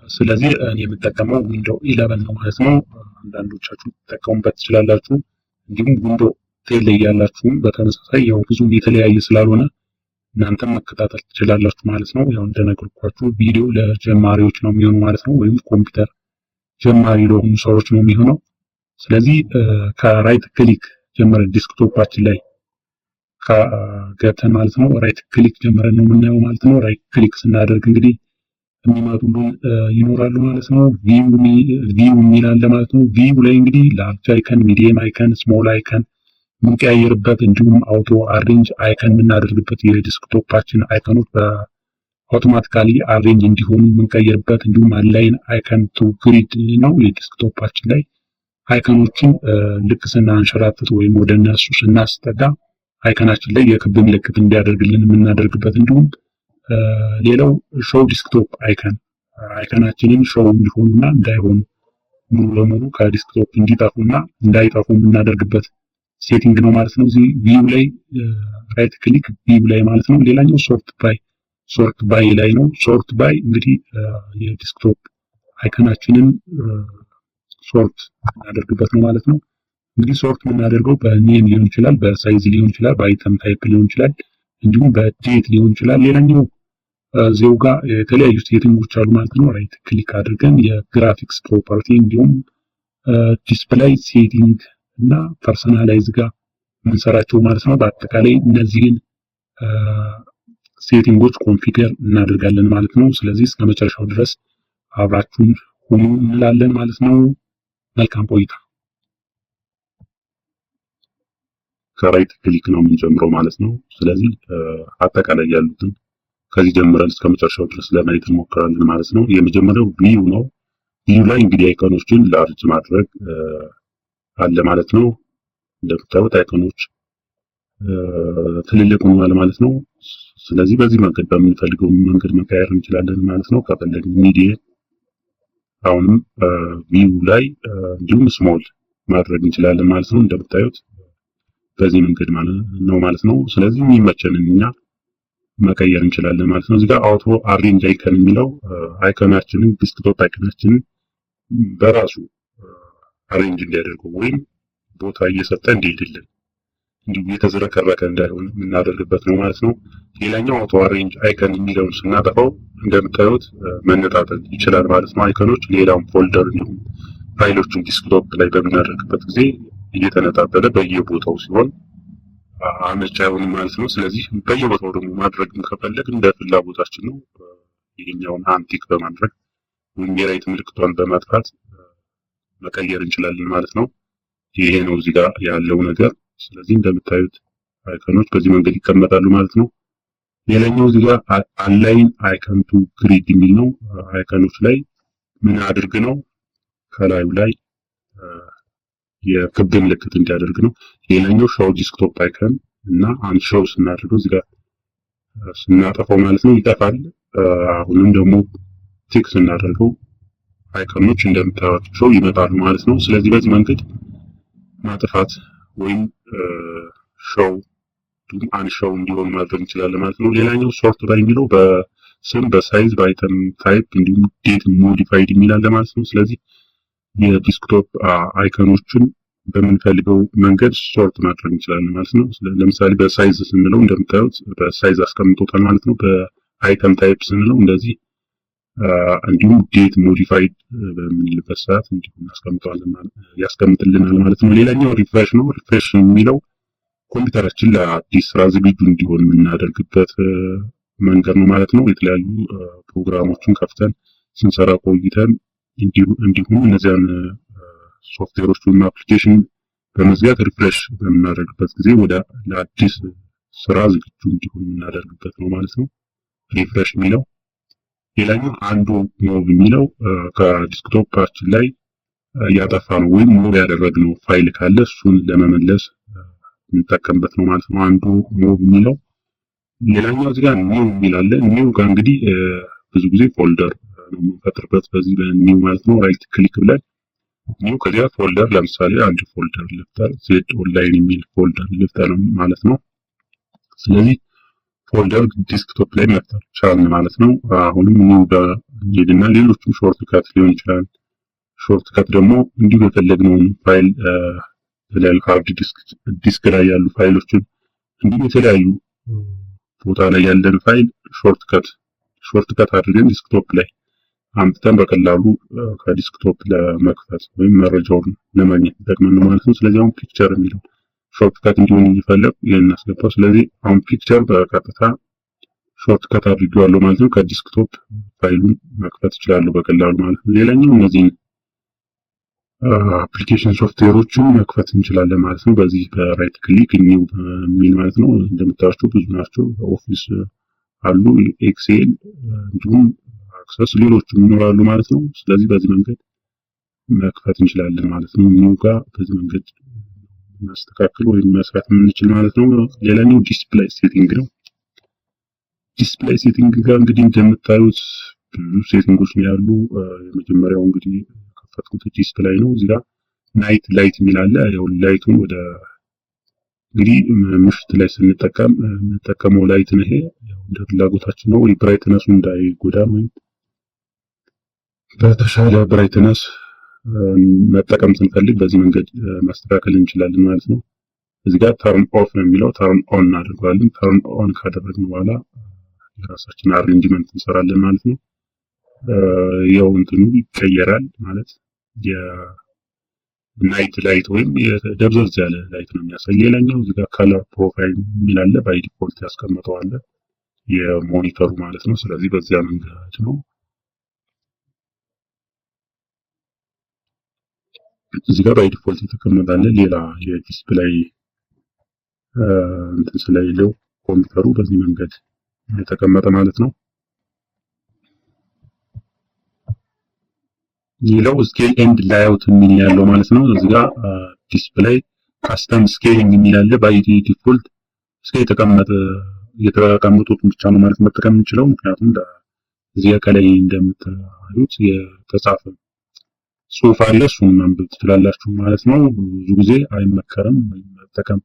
ስለዚህ እኔ የምጠቀመው ዊንዶው 11 ነው ማለት ነው። አንዳንዶቻችሁ ትጠቀሙበት ትችላላችሁ። እንዲሁም ዊንዶው 10 ላይ ያላችሁም በተመሳሳይ ያው ብዙም የተለያየ ስላልሆነ እናንተም መከታተል ትችላላችሁ ማለት ነው። ያው እንደነገርኳችሁ ቪዲዮ ለጀማሪዎች ነው የሚሆነው ማለት ነው። ወይም ኮምፒውተር ጀማሪ ለሆኑ ሰዎች ነው የሚሆነው። ስለዚህ ከራይት ክሊክ ጀምረን ዲስክቶፓችን ላይ ገብተን ማለት ነው ራይት ክሊክ ጀምረን ነው የምናየው ማለት ነው። ራይት ክሊክ ስናደርግ እንግዲህ የሚመጡልን ይኖራሉ ማለት ነው። ቪው የሚል አለ ማለት ነው። ቪው ላይ እንግዲህ ላርጅ አይከን፣ ሚዲየም አይከን፣ ስሞል አይከን የምንቀያየርበት እንዲሁም አውቶ አሬንጅ አይከን የምናደርግበት የዲስክቶፓችን አይከኖች በአውቶማቲካሊ አሬንጅ እንዲሆኑ የምንቀይርበት እንዲሁም አላይን አይከን ቱ ግሪድ ነው። የዲስክቶፓችን ላይ አይከኖችን ልክ ስናንሸራትት ወይም ወደ እነሱ ስናስጠጋ አይከናችን ላይ የክብ ምልክት እንዲያደርግልን የምናደርግበት እንዲሁም ሌላው ሾው ዲስክቶፕ አይከናችንን ሾው እንዲሆኑና እንዳይሆኑ ሙሉ ለሙሉ ከዲስክቶፕ እንዲጠፉና እንዳይጠፉ የምናደርግበት ሴቲንግ ነው ማለት ነው። እዚህ ቪው ላይ ራይት ክሊክ ቪው ላይ ማለት ነው። ሌላኛው ሶርት ባይ ላይ ነው። ሶርት ባይ እንግዲህ የዲስክቶፕ አይከናችንን ሶርት እናደርግበት ነው ማለት ነው። እንግዲህ ሶርት የምናደርገው በኔም ሊሆን ይችላል፣ በሳይዝ ሊሆን ይችላል፣ በአይተም ታይፕ ሊሆን ይችላል፣ እንዲሁም በዴት ሊሆን ይችላል። ሌላኛው እዚሁ ጋር የተለያዩ ሴቲንጎች አሉ ማለት ነው። ራይት ክሊክ አድርገን የግራፊክስ ፕሮፐርቲ እንዲሁም ዲስፕላይ ሴቲንግ እና ፐርሰናላይዝ ጋር የምንሰራቸው ማለት ነው። በአጠቃላይ እነዚህን ሴቲንጎች ኮንፊገር እናደርጋለን ማለት ነው። ስለዚህ እስከ መጨረሻው ድረስ አብራችሁን ሁኑ እንላለን ማለት ነው። መልካም ቆይታ። ከራይት ክሊክ ነው የምንጀምረው ማለት ነው። ስለዚህ አጠቃላይ ያሉትን ከዚህ ጀምረን እስከ መጨረሻው ድረስ ለማየት እንሞክራለን ማለት ነው። የመጀመሪያው ቪው ነው። ቪው ላይ እንግዲህ አይኮኖችን ላርጅ ማድረግ አለ ማለት ነው። እንደምታዩት አይኮኖች ትልልቅ ሆኗል ማለት ነው። ስለዚህ በዚህ መንገድ በምንፈልገው መንገድ መቀየር እንችላለን ማለት ነው። ከፈለግን ሚዲየም አሁንም ቪው ላይ እንዲሁም ስሞል ማድረግ እንችላለን ማለት ነው። እንደምታዩት በዚህ መንገድ ነው ማለት ነው። ስለዚህ የሚመቸንን እኛ መቀየር እንችላለን ማለት ነው። እዚህ ጋር አውቶ አሬንጅ አይከን የሚለው አይከናችንን ዲስክቶፕ አይከናችንን በራሱ አሬንጅ እንዲያደርገው ወይም ቦታ እየሰጠ እንዲሄድልን እንዲሁ የተዝረከረከ እንዳይሆን የምናደርግበት ነው ማለት ነው። ሌላኛው አውቶ አሬንጅ አይከን የሚለውን ስናጠፋው እንደምታዩት መነጣጠል ይችላል ማለት ነው። አይከኖች ሌላውን ፎልደር እንዲሁም ፋይሎችን ዲስክቶፕ ላይ በምናደርግበት ጊዜ እየተነጣጠለ በየቦታው ሲሆን አመቺ አይሆንም ማለት ነው። ስለዚህ በየቦታው ደግሞ ማድረግ ከፈለግ እንደ ፍላጎታችን ነው። ይሄኛውን አንቲክ በማድረግ ወይም የራይት ምልክቷን በማጥፋት መቀየር እንችላለን ማለት ነው። ይሄ ነው እዚህ ጋር ያለው ነገር። ስለዚህ እንደምታዩት አይከኖች በዚህ መንገድ ይቀመጣሉ ማለት ነው። ሌላኛው እዚህ ጋር አላይን አይከን ቱ ግሪድ የሚል ነው። አይከኖች ላይ ምን አድርግ ነው ከላዩ ላይ የክብ ምልክት እንዲያደርግ ነው። ሌላኛው ሾው ዲስክቶፕ አይከን እና አንሾው ስናደርገው እዚህ ጋር ስናጠፋው ማለት ነው ይጠፋል። አሁንም ደግሞ ቲክ ስናደርገው አይከኖች እንደምታዩቸው ይመጣሉ ማለት ነው። ስለዚህ በዚህ መንገድ ማጥፋት ወይም ሾው እንዲሁም አንሾው እንዲሆን ማድረግ እንችላለን ማለት ነው። ሌላኛው ሶርት ባይ የሚለው በስም በሳይዝ በአይተም ታይፕ እንዲሁም ዴት ሞዲፋይድ የሚላል ማለት ነው። ስለዚህ የዲስክቶፕ አይከኖችን በምንፈልገው መንገድ ሶርት ማድረግ እንችላለን ማለት ነው። ለምሳሌ በሳይዝ ስንለው እንደምታዩት በሳይዝ አስቀምጦታል ማለት ነው። በአይተም ታይፕ ስንለው እንደዚህ እንዲሁም ዴት ሞዲፋይድ በምንልበት ሰዓት እንዲሁም ያስቀምጥልናል ማለት ነው። ሌላኛው ሪፍሬሽ ነው። ሪፍሬሽ የሚለው ኮምፒውተራችን ለአዲስ ስራ ዝግጁ እንዲሆን የምናደርግበት መንገድ ነው ማለት ነው። የተለያዩ ፕሮግራሞችን ከፍተን ስንሰራ ቆይተን እንዲሁም እነዚያን ሶፍትዌሮች ወይም አፕሊኬሽን በመዝጋት ሪፍሬሽ በምናደርግበት ጊዜ ወደ ለአዲስ ስራ ዝግጁ እንዲሆን የምናደርግበት ነው ማለት ነው ሪፍሬሽ የሚለው። ሌላኛው አንዱ ሞቭ የሚለው ከዲስክቶፓችን ላይ ያጠፋ ነው ወይም ሞቭ ያደረግነው ፋይል ካለ እሱን ለመመለስ እንጠቀምበት ነው ማለት ነው አንዱ ሞቭ የሚለው። ሌላኛው እዚህ ጋር ኒው የሚል አለ። ኒው ጋር እንግዲህ ብዙ ጊዜ ፎልደር ነው የምንፈጥርበት በዚህ በኒው ማለት ነው። ራይት ክሊክ ብለን ኒው ከዚያ ፎልደር ለምሳሌ አንድ ፎልደር ልፍጠር፣ ዜድ ኦንላይን የሚል ፎልደር ልፍጠር ማለት ነው። ስለዚህ ፎልደር ዲስክቶፕ ላይ መፍጠር ቻልን ማለት ነው። አሁንም ኒው ጋር እንሄድና ሌሎችም ሾርት ካት ሊሆን ይችላል። ሾርት ካት ደግሞ እንዲሁ የፈለግነውን ፋይል የተለያዩ ሃርድ ዲስክ ላይ ያሉ ፋይሎችን እንዲሁም የተለያዩ ቦታ ላይ ያለን ፋይል ሾርት ካት አድርገን ዲስክቶፕ ላይ አምጥተን በቀላሉ ከዲስክቶፕ ለመክፈት ወይም መረጃውን ለማግኘት ይጠቅመን ማለት ነው። ስለዚህ አሁን ፒክቸር የሚለው ሾርትካት እንዲሆን እየፈለግ ይህን አስገባው። ስለዚህ አሁን ፒክቸር በቀጥታ ሾርትካት አድርጌዋለሁ ማለት ነው። ከዲስክቶፕ ፋይሉን መክፈት እችላለሁ በቀላሉ ማለት ነው። ሌላኛው እነዚህን አፕሊኬሽን ሶፍትዌሮችን መክፈት እንችላለን ማለት ነው። በዚህ በራይት ክሊክ ኒው የሚል ማለት ነው። እንደምታዩቸው ብዙ ናቸው። ኦፊስ አሉ፣ ኤክሴል እንዲሁም አክሰስ ሌሎችም ይኖራሉ ማለት ነው። ስለዚህ በዚህ መንገድ መክፈት እንችላለን ማለት ነው። ኒው ጋር በዚህ መንገድ ማስተካከል ወይም መስራት የምንችል ማለት ነው። ሌላኛው ዲስፕሌይ ሴቲንግ ነው። ዲስፕሌይ ሴቲንግ ጋር እንግዲህ እንደምታዩት ብዙ ሴቲንጎች ነው ያሉ። የመጀመሪያው እንግዲህ ከፈትኩት ዲስፕሌይ ነው። እዚህ ጋር ናይት ላይት የሚል አለ። ያው ላይቱን ወደ እንግዲህ ምሽት ላይ ስንጠቀም የምንጠቀመው ላይት ነው። ይሄ ያው እንደ ፍላጎታችን ነው። ብራይትነሱ እንዳይጎዳን ወይም በተሻለ ብራይትነስ መጠቀም ስንፈልግ በዚህ መንገድ ማስተካከል እንችላለን ማለት ነው። እዚህ ጋር ተርን ኦፍ ነው የሚለው፣ ተርን ኦን እናደርገዋለን። ተርን ኦን ካደረግን በኋላ የራሳችን አሬንጅመንት እንሰራለን ማለት ነው። ያው እንትኑ ይቀየራል ማለት የናይት ላይት ወይም የደብዘዝ ያለ ላይት ነው የሚያሳይ። ሌላኛው እዚህ ጋር ከለር ፕሮፋይል የሚል አለ። ባይ ዲፎልት ያስቀምጠዋል የሞኒተሩ ማለት ነው። ስለዚህ በዚያ መንገድ ነው። እዚህ ጋር ባይ ዲፎልት የተቀመጠ አለ። ሌላ የዲስፕሌይ እንትን ስለሌለው ኮምፒውተሩ በዚህ መንገድ የተቀመጠ ማለት ነው። ሌላው ስኬል ኤንድ ላይአውት የሚል ያለው ማለት ነው። እዚህ ጋር ዲስፕሌይ ካስተም ስኬሊንግ የሚል አለ። ባይ ዲፎልት እስከ የተቀመጡት ብቻ ነው ማለት መጠቀም የምንችለው። ምክንያቱም እዚህ ከላይ እንደምታዩት የተጻፈ ጽሁፍ አለ። እሱን ማንበብ ትችላላችሁ ማለት ነው። ብዙ ጊዜ አይመከርም መጠቀም፣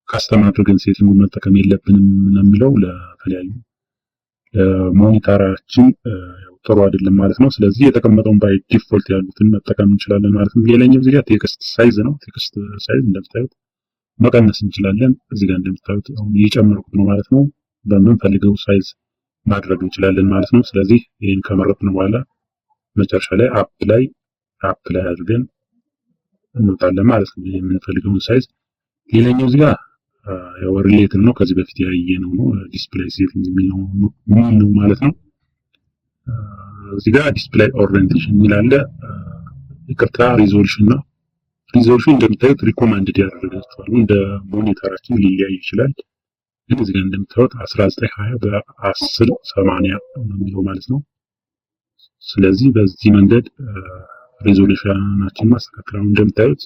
ካስተም አድርገን ሴቲንጉን መጠቀም የለብንም የሚለው ለተለያዩ ለሞኒተራችን ጥሩ አይደለም ማለት ነው። ስለዚህ የተቀመጠውን ባይ ዲፎልት ያሉትን መጠቀም እንችላለን ማለት ነው። ሌላኛው እዚህ ጋር ቴክስት ሳይዝ ነው። ቴክስት ሳይዝ እንደምታዩት መቀነስ እንችላለን። እዚህ ጋር እንደምታዩት አሁን እየጨመርኩት ነው ማለት ነው። በምንፈልገው ሳይዝ ማድረግ እንችላለን ማለት ነው። ስለዚህ ይህን ከመረጥን በኋላ መጨረሻ ላይ አፕ ላይ አድርገን እንወጣለን ማለት ነው የምንፈልገውን ሳይዝ። ሌላኛው እዚህ ጋር ያው ሪሌትድ ነው፣ ከዚህ በፊት ያየነው ነው። ዲስፕሌይ ሴቲንግ የሚለው ነው ማለት ነው። እዚህ ጋር ዲስፕሌይ ኦሪየንቴሽን የሚል አለ። ይቅርታ ሪዞሉሽን ነው። ሪዞሉሽን እንደምታዩት ሪኮማንድድ ያደርጋቸዋል። እንደ ሞኒተራችን ሊለያይ ይችላል። ግን እዚህ ጋር እንደምታዩት 1920 በ1080 ነው የሚለው ማለት ነው። ስለዚህ በዚህ መንገድ ሬዞሉሽናችን ማስተካከል ነው። እንደምታዩት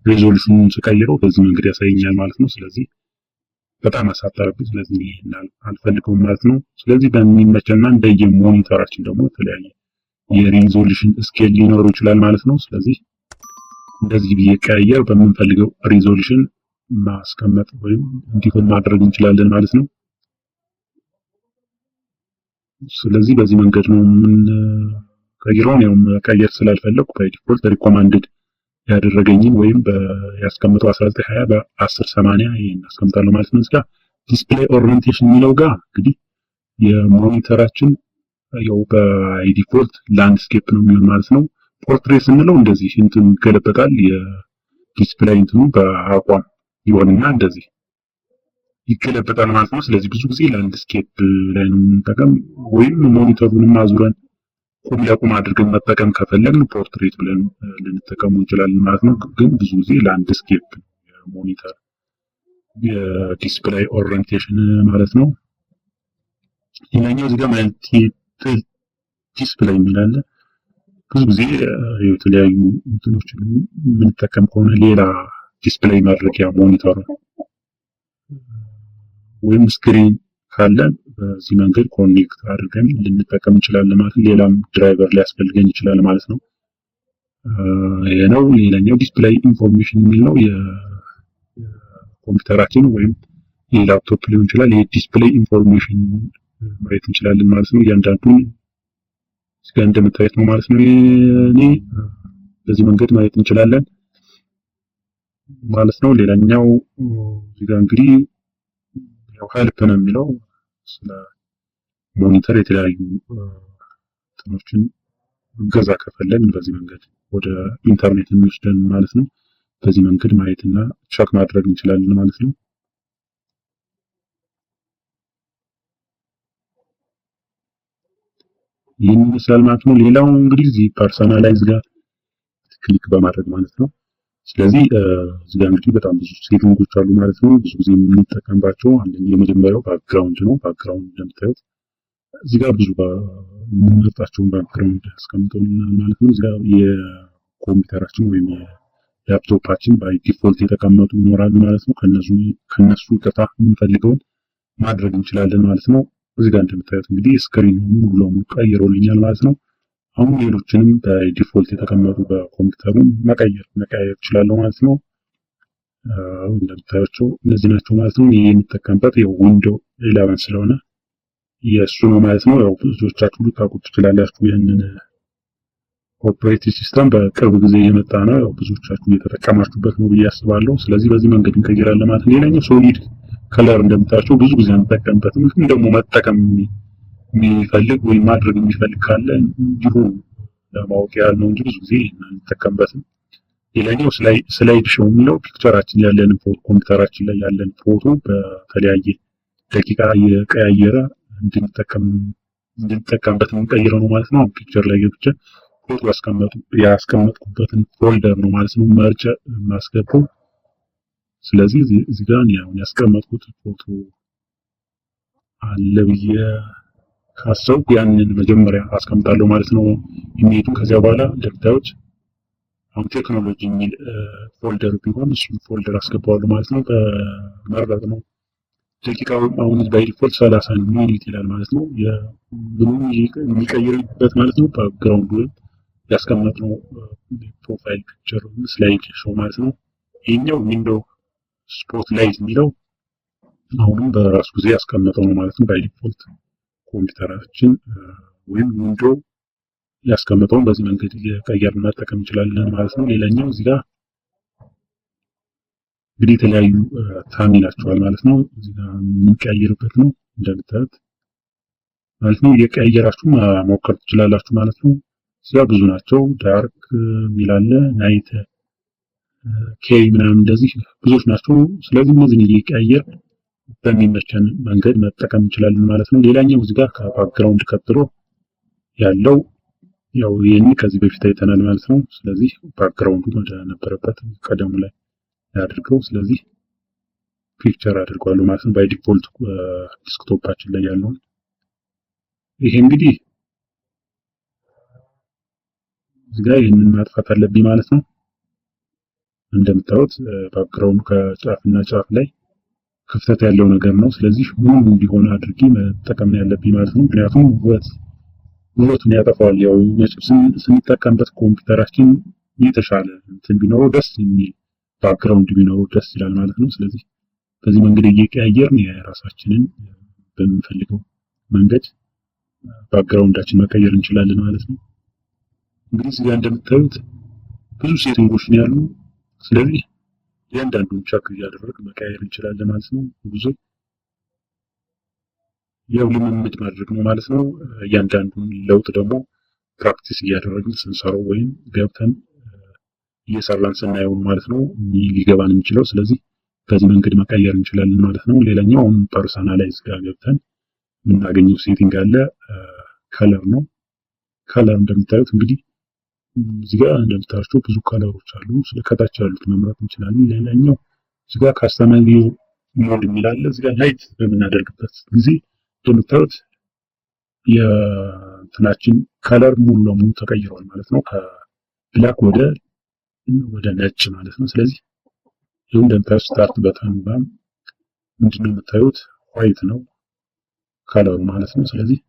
ሬዞሉሽኑን ስቀይረው በዚህ መንገድ ያሳየኛል ማለት ነው። ስለዚህ በጣም አሳጠረብኝ። ስለዚህ አልፈልገውም ማለት ነው። ስለዚህ በሚመቸና እንደየ ሞኒተራችን ደግሞ የተለያየ የሬዞሉሽን ስኬል ሊኖረው ይችላል ማለት ነው። ስለዚህ እንደዚህ ብዬ ቀያየር በምንፈልገው ሬዞሉሽን ማስቀመጥ ወይም እንዲሆን ማድረግ እንችላለን ማለት ነው። ስለዚህ በዚህ መንገድ ነው የምንቀይረው። ያው መቀየር ስላልፈለኩ ባይ ዲፎልት ሪኮማንድድ ያደረገኝን ወይም ያስቀምጠው 1920 በ1080 ይሄን አስቀምጣለሁ ማለት ነው። እዚህ ዲስፕሌይ ኦሪየንቴሽን የሚለው ጋር እንግዲህ የሞኒተራችን ያው ባይ ዲፎልት ላንድስኬፕ ነው የሚሆን ማለት ነው። ፖርትሬት ስንለው እንደዚህ እንትን ይገለበጣል። የዲስፕሌይ እንትኑ በአቋም ይሆንና እንደዚህ ይገለበጣል ማለት ነው። ስለዚህ ብዙ ጊዜ ላንድስኬፕ ላይ ነው የምንጠቀም፣ ወይም ሞኒተሩን አዙረን ቁም ለቁም አድርገን መጠቀም ከፈለግን ፖርትሬት ብለን ልንጠቀሙ እንችላለን ማለት ነው። ግን ብዙ ጊዜ ላንድስኬፕ የሞኒተር የዲስፕሌይ ኦሪየንቴሽን ማለት ነው። ሌላኛው እዚህ ጋር መልቲፕል ዲስፕሌይ የሚል አለ። ብዙ ጊዜ የተለያዩ እንትኖችን የምንጠቀም ከሆነ ሌላ ዲስፕሌይ ማድረጊያ ሞኒተር ወይም ስክሪን ካለን በዚህ መንገድ ኮኔክት አድርገን ልንጠቀም እንችላለን ማለት ነው። ሌላም ድራይቨር ሊያስፈልገን ይችላል ማለት ነው። ይሄ ነው። ሌላኛው ዲስፕሌይ ኢንፎርሜሽን የሚል ነው። የኮምፒውተራችን ወይም የላፕቶፕ ሊሆን ይችላል። የዲስፕሌይ ኢንፎርሜሽን ማየት እንችላለን ማለት ነው። እያንዳንዱን እዚህ ጋር እንደምታዩት ነው ማለት ነው። እኔ በዚህ መንገድ ማየት እንችላለን ማለት ነው። ሌላኛው እዚህ ጋር እንግዲህ ያው ሄልፕ ነው የሚለው ስለ ሞኒተር የተለያዩ እንትኖችን እገዛ ከፈለግን በዚህ መንገድ ወደ ኢንተርኔት የሚወስደን ማለት ነው። በዚህ መንገድ ማየትና ቸክ ማድረግ እንችላለን ማለት ነው። ይህን ይመስላል ማለት ነው። ሌላው እንግዲህ እዚህ ፐርሰናላይዝ ጋር ክሊክ በማድረግ ማለት ነው። ስለዚህ እዚህ ጋር እንግዲህ በጣም ብዙ ሴቲንጎች አሉ ማለት ነው። ብዙ ጊዜ የምንጠቀምባቸው አንደኛው የመጀመሪያው ባክግራውንድ ነው። ባክግራውንድ እንደምታዩት እዚህ ጋር ብዙ የምንመርጣቸውን ባክግራውንድ ያስቀምጠውልናል ማለት ነው። እዚህ ጋር የኮምፒውተራችን ወይም የላፕቶፓችን ባይ ዲፎልት የተቀመጡ ይኖራሉ ማለት ነው። ከነሱ ቀጥታ የምንፈልገውን ማድረግ እንችላለን ማለት ነው። እዚህ ጋር እንደምታዩት እንግዲህ ስክሪን ሙሉ ለሙሉ ቀይሮልኛል ማለት ነው። አሁን ሌሎችንም በዲፎልት የተቀመጡ በኮምፒውተሩ መቀየር እችላለሁ ማለት ነው። እንደምታያቸው እነዚህ ናቸው ማለት ነው። ይህ የምጠቀምበት የዊንዶው 11 ስለሆነ የእሱ ነው ማለት ነው። ያው ብዙዎቻችሁ ልታውቁት ትችላላችሁ። ይህንን ኦፕሬቲንግ ሲስተም በቅርብ ጊዜ የመጣ ነው። ያው ብዙዎቻችሁ እየተጠቀማችሁበት ነው ብዬ አስባለሁ። ስለዚህ በዚህ መንገድ እንቀይራለን ማለት ነው። ሌላኛው ሶሊድ ከለር እንደምታያቸው ብዙ ጊዜ አንጠቀምበትም፣ ግን ደግሞ መጠቀም የሚፈልግ ወይም ማድረግ የሚፈልግ ካለ እንዲሁ ለማወቅ ያህል ነው እንጂ ብዙ ጊዜ አንጠቀምበትም። ሌላኛው ስላይድ ሾው የሚለው ፒክቸራችን ያለንን ፎቶ ኮምፒውተራችን ላይ ያለን ፎቶ በተለያየ ደቂቃ እየቀያየረ እንድንጠቀምበት የምንቀይረው ነው ማለት ነው። ፒክቸር ላይ ገብቼ ፎቶ ያስቀመጥኩበትን ፎልደር ነው ማለት ነው መርጬ የማስገባው። ስለዚህ እዚህ ጋር ያውን ያስቀመጥኩት ፎቶ አለ ብዬ ካሰብኩ ያንን መጀመሪያ አስቀምጣለሁ ማለት ነው ኢሜጁን። ከዚያ በኋላ እንደምታዩት አሁን ቴክኖሎጂ የሚል ፎልደር ቢሆን እሱን ፎልደር አስገባዋለሁ ማለት ነው። በመረጥ ነው ደቂቃው አሁን ባይ ዲፎልት 30 ሚኒት ይላል ማለት ነው። የምንም የሚቀይርበት ማለት ነው ባክግራውንድ ወይም ያስቀመጥነው ፕሮፋይል ፒክቸር ስላይድ ሾው ማለት ነው። ይሄኛው ዊንዶው ስፖትላይት የሚለው አሁንም በራሱ ጊዜ ያስቀመጠው ነው ማለት ነው። ባይ ዲፎልት ኮምፒውተራችን ወይም ዊንዶው ያስቀመጠውን በዚህ መንገድ እየቀየርን መጠቀም እንችላለን ማለት ነው። ሌላኛው እዚህ ጋር እንግዲህ የተለያዩ ታም ይላቸዋል ማለት ነው። እዚህ ጋር የምንቀያየርበት ነው እንደምታዩት ማለት ነው። እየቀያየራችሁ መሞከር ትችላላችሁ ማለት ነው። እዚህ ጋር ብዙ ናቸው። ዳርክ የሚላለ ናይት ኬይ ምናምን እንደዚህ ብዙዎች ናቸው። ስለዚህ እነዚህን እየቀያየር በሚመቸን መንገድ መጠቀም እንችላለን ማለት ነው። ሌላኛው እዚህ ጋር ከባክግራውንድ ቀጥሎ ያለው ያው ይሄን ከዚህ በፊት አይተናል ማለት ነው። ስለዚህ ባክግራውንዱ ወደ ነበረበት ቀደሙ ላይ ያድርገው። ስለዚህ ፒክቸር አድርጓለሁ ማለት ነው ባይ ዲፎልት ዲስክቶፓችን ላይ ያለው። ይሄ እንግዲህ እዚህ ጋር ይሄንን ማጥፋት አለብኝ ማለት ነው። እንደምታዩት ባክግራውንዱ ከጫፍና ጫፍ ላይ ክፍተት ያለው ነገር ነው። ስለዚህ ሙሉ እንዲሆን አድርጌ መጠቀም ያለብኝ ማለት ነው። ምክንያቱም ውበቱን ያጠፋዋል። ያው ስንጠቀምበት ኮምፒውተራችን የተሻለ እንትን ቢኖረው ደስ የሚል ባክግራውንድ ቢኖረው ደስ ይላል ማለት ነው። ስለዚህ በዚህ መንገድ እየቀያየርን የራሳችንን በምንፈልገው መንገድ ባክግራውንዳችን መቀየር እንችላለን ማለት ነው። እንግዲህ እዚህ ጋር እንደምታዩት ብዙ ሴቲንጎች ነው ያሉ። ስለዚህ እያንዳንዱን ቸክ እያደረግን መቀያየር እንችላለን ማለት ነው። ብዙ ያው ልምምድ ማድረግ ነው ማለት ነው። እያንዳንዱን ለውጥ ደግሞ ፕራክቲስ እያደረግን ስንሰራው ወይም ገብተን እየሰራን ስናየው ማለት ነው ሊገባን የሚችለው። ስለዚህ በዚህ መንገድ መቀየር እንችላለን ማለት ነው። ሌላኛው አሁን ፐርሰናላይዝ ጋር ገብተን የምናገኘው ሴቲንግ አለ። ከለር ነው። ከለር እንደምታዩት እንግዲህ እዚህ ጋር እንደምታዩት ብዙ ከለሮች አሉ። ከታች ያሉት መምረጥ እንችላለን። ሌላኛው እዚህ ጋር ካስተማይዝ ሞድ የሚል አለ። እዚህ ጋር ላይት በምናደርግበት ጊዜ እንደምታዩት የእንትናችን ከለር ሙሉ ለሙሉ ተቀይሯል ማለት ነው። ከብላክ ወደ ነጭ ማለት ነው። ስለዚህ ይሄው እንደምታዩት ስታርት በተኑ ጋር ምንድነው የምታዩት ዋይት ነው ከለሩ ማለት ነው። ስለዚህ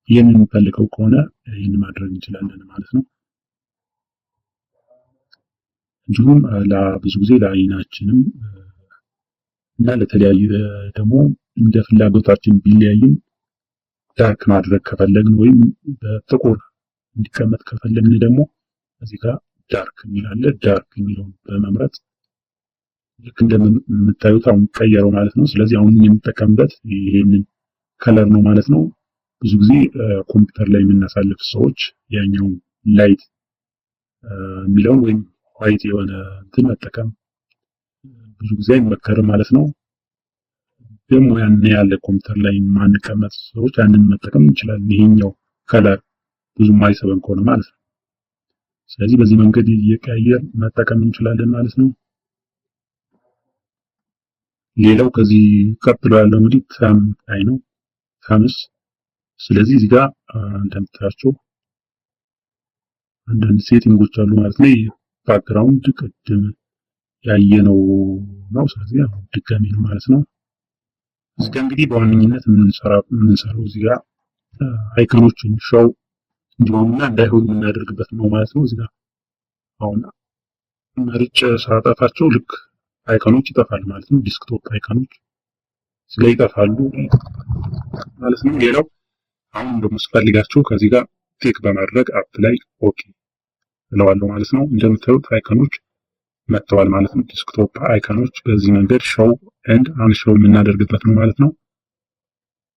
ይሄንን የምንፈልገው ከሆነ ይሄን ማድረግ እንችላለን ማለት ነው። እንዲሁም ለብዙ ጊዜ ለአይናችንም እና ለተለያዩ ደግሞ እንደ ፍላጎታችን ቢለያይም ዳርክ ማድረግ ከፈለግን ወይም በጥቁር እንዲቀመጥ ከፈለግን ደግሞ እዚህ ጋር ዳርክ የሚል አለ። ዳርክ የሚለውን በመምረጥ ልክ እንደምታዩት አሁን ቀየረው ማለት ነው። ስለዚህ አሁን የምንጠቀምበት ይሄንን ከለር ነው ማለት ነው። ብዙ ጊዜ ኮምፒውተር ላይ የምናሳልፍ ሰዎች ያኛውን ላይት የሚለውን ወይም ዋይት የሆነ እንትን መጠቀም ብዙ ጊዜ አይመከርም ማለት ነው። ደግሞ ያን ያለ ኮምፒውተር ላይ ማንቀመጥ ሰዎች ያንን መጠቀም እንችላለን። ይሄኛው ከለር ብዙ ማይሰበን ከሆነ ማለት ነው። ስለዚህ በዚህ መንገድ እየቀያየር መጠቀም እንችላለን ማለት ነው። ሌላው ከዚህ ቀጥሎ ያለው እንግዲህ ተም ላይ ነው። ተምስ ስለዚህ እዚህ ጋር እንደምታያቸው አንዳንድ ሴቲንጎች አሉ ማለት ነው። ባክግራውንድ ቅድም ያየነው ነው። ስለዚህ አሁን ድጋሚ ነው ማለት ነው። እዚህ ጋር እንግዲህ በዋነኝነት የምንሰራው እዚህ ጋር አይኮኖችን ሾው እንዲሆኑና እንዳይሆኑ የምናደርግበት ነው ማለት ነው። እዚህ ጋር አሁን መርጬ ሳጠፋቸው ልክ አይኮኖች ይጠፋሉ ማለት ነው። ዲስክቶፕ አይኮኖች እዚህ ጋር ይጠፋሉ ማለት ነው። ሌላው አሁን ደግሞ ስፈልጋቸው ከዚህ ጋር ቴክ በማድረግ አፕ ላይ ኦኬ እለዋለሁ ማለት ነው። እንደምታዩት አይኮኖች መጥተዋል ማለት ነው። ዲስክቶፕ አይኮኖች በዚህ መንገድ ሾው ኤንድ አንሾው የምናደርግበት ነው ማለት ነው።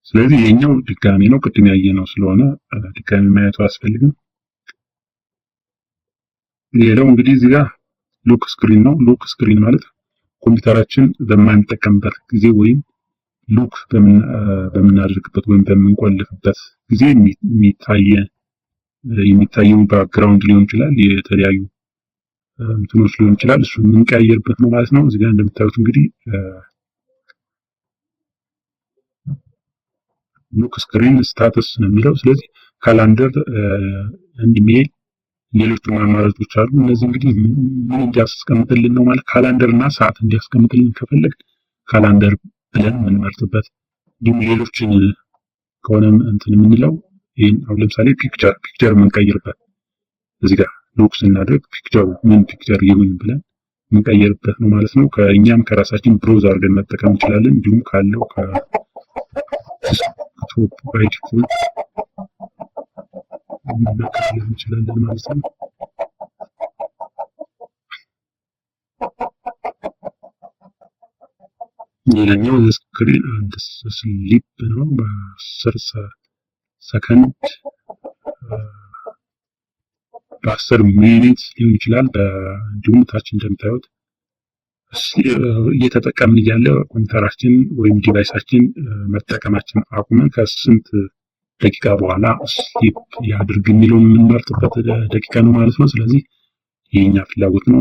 ስለዚህ የኛው ድጋሚ ነው፣ ቅድም ያየነው ስለሆነ ድጋሚ ማየቱ አያስፈልግም። ሌላው እንግዲህ እዚህ ጋር ሎክ ስክሪን ነው። ሎክ ስክሪን ማለት ኮምፒውተራችን በማንጠቀምበት ጊዜ ወይም ሎክ በምናደርግበት ወይም በምንቆልፍበት ጊዜ የሚታየው ባክግራውንድ ሊሆን ይችላል፣ የተለያዩ እንትኖች ሊሆን ይችላል። እሱ የምንቀያየርበት ነው ማለት ነው። እዚህ ጋር እንደምታዩት እንግዲህ ሎክ ስክሪን ስታተስ ነው የሚለው። ስለዚህ ካላንደር ኤንድ ሜል ሌሎችም አማራጮች አሉ። እነዚህ እንግዲህ ምን እንዲያስቀምጥልን ነው ማለት ካላንደር እና ሰዓት እንዲያስቀምጥልን ከፈለግ ካላንደር ብለን የምንመርጥበት፣ እንዲሁም ሌሎችን ከሆነ እንትን የምንለው ይሄን አሁን ለምሳሌ ፒክቸር የምንቀይርበት እዚህ ጋር ሎክ ስናደርግ ፒክቸሩ ምን ፒክቸር ይሁን ብለን የምንቀይርበት ነው ማለት ነው። ከእኛም ከራሳችን ብሮዝ አድርገን መጠቀም እንችላለን። እንዲሁም ካለው ከቶፕ ባይ ዲፎልት መጠቀም እንችላለን ማለት ነው። ሌላኛው ስክሪን አንድ ስሊፕ ነው። በ10 ሰከንድ በ10 ሚኒት ሊሆን ይችላል። እንዲሁም ታች እንደምታዩት እየተጠቀምን እያለ ኮምፒውተራችን ወይም ዲቫይሳችን መጠቀማችን አቁመን ከስንት ደቂቃ በኋላ ስሊፕ ያድርግ የሚለውን የምንመርጥበት ደቂቃ ነው ማለት ነው። ስለዚህ የኛ ፍላጎት ነው።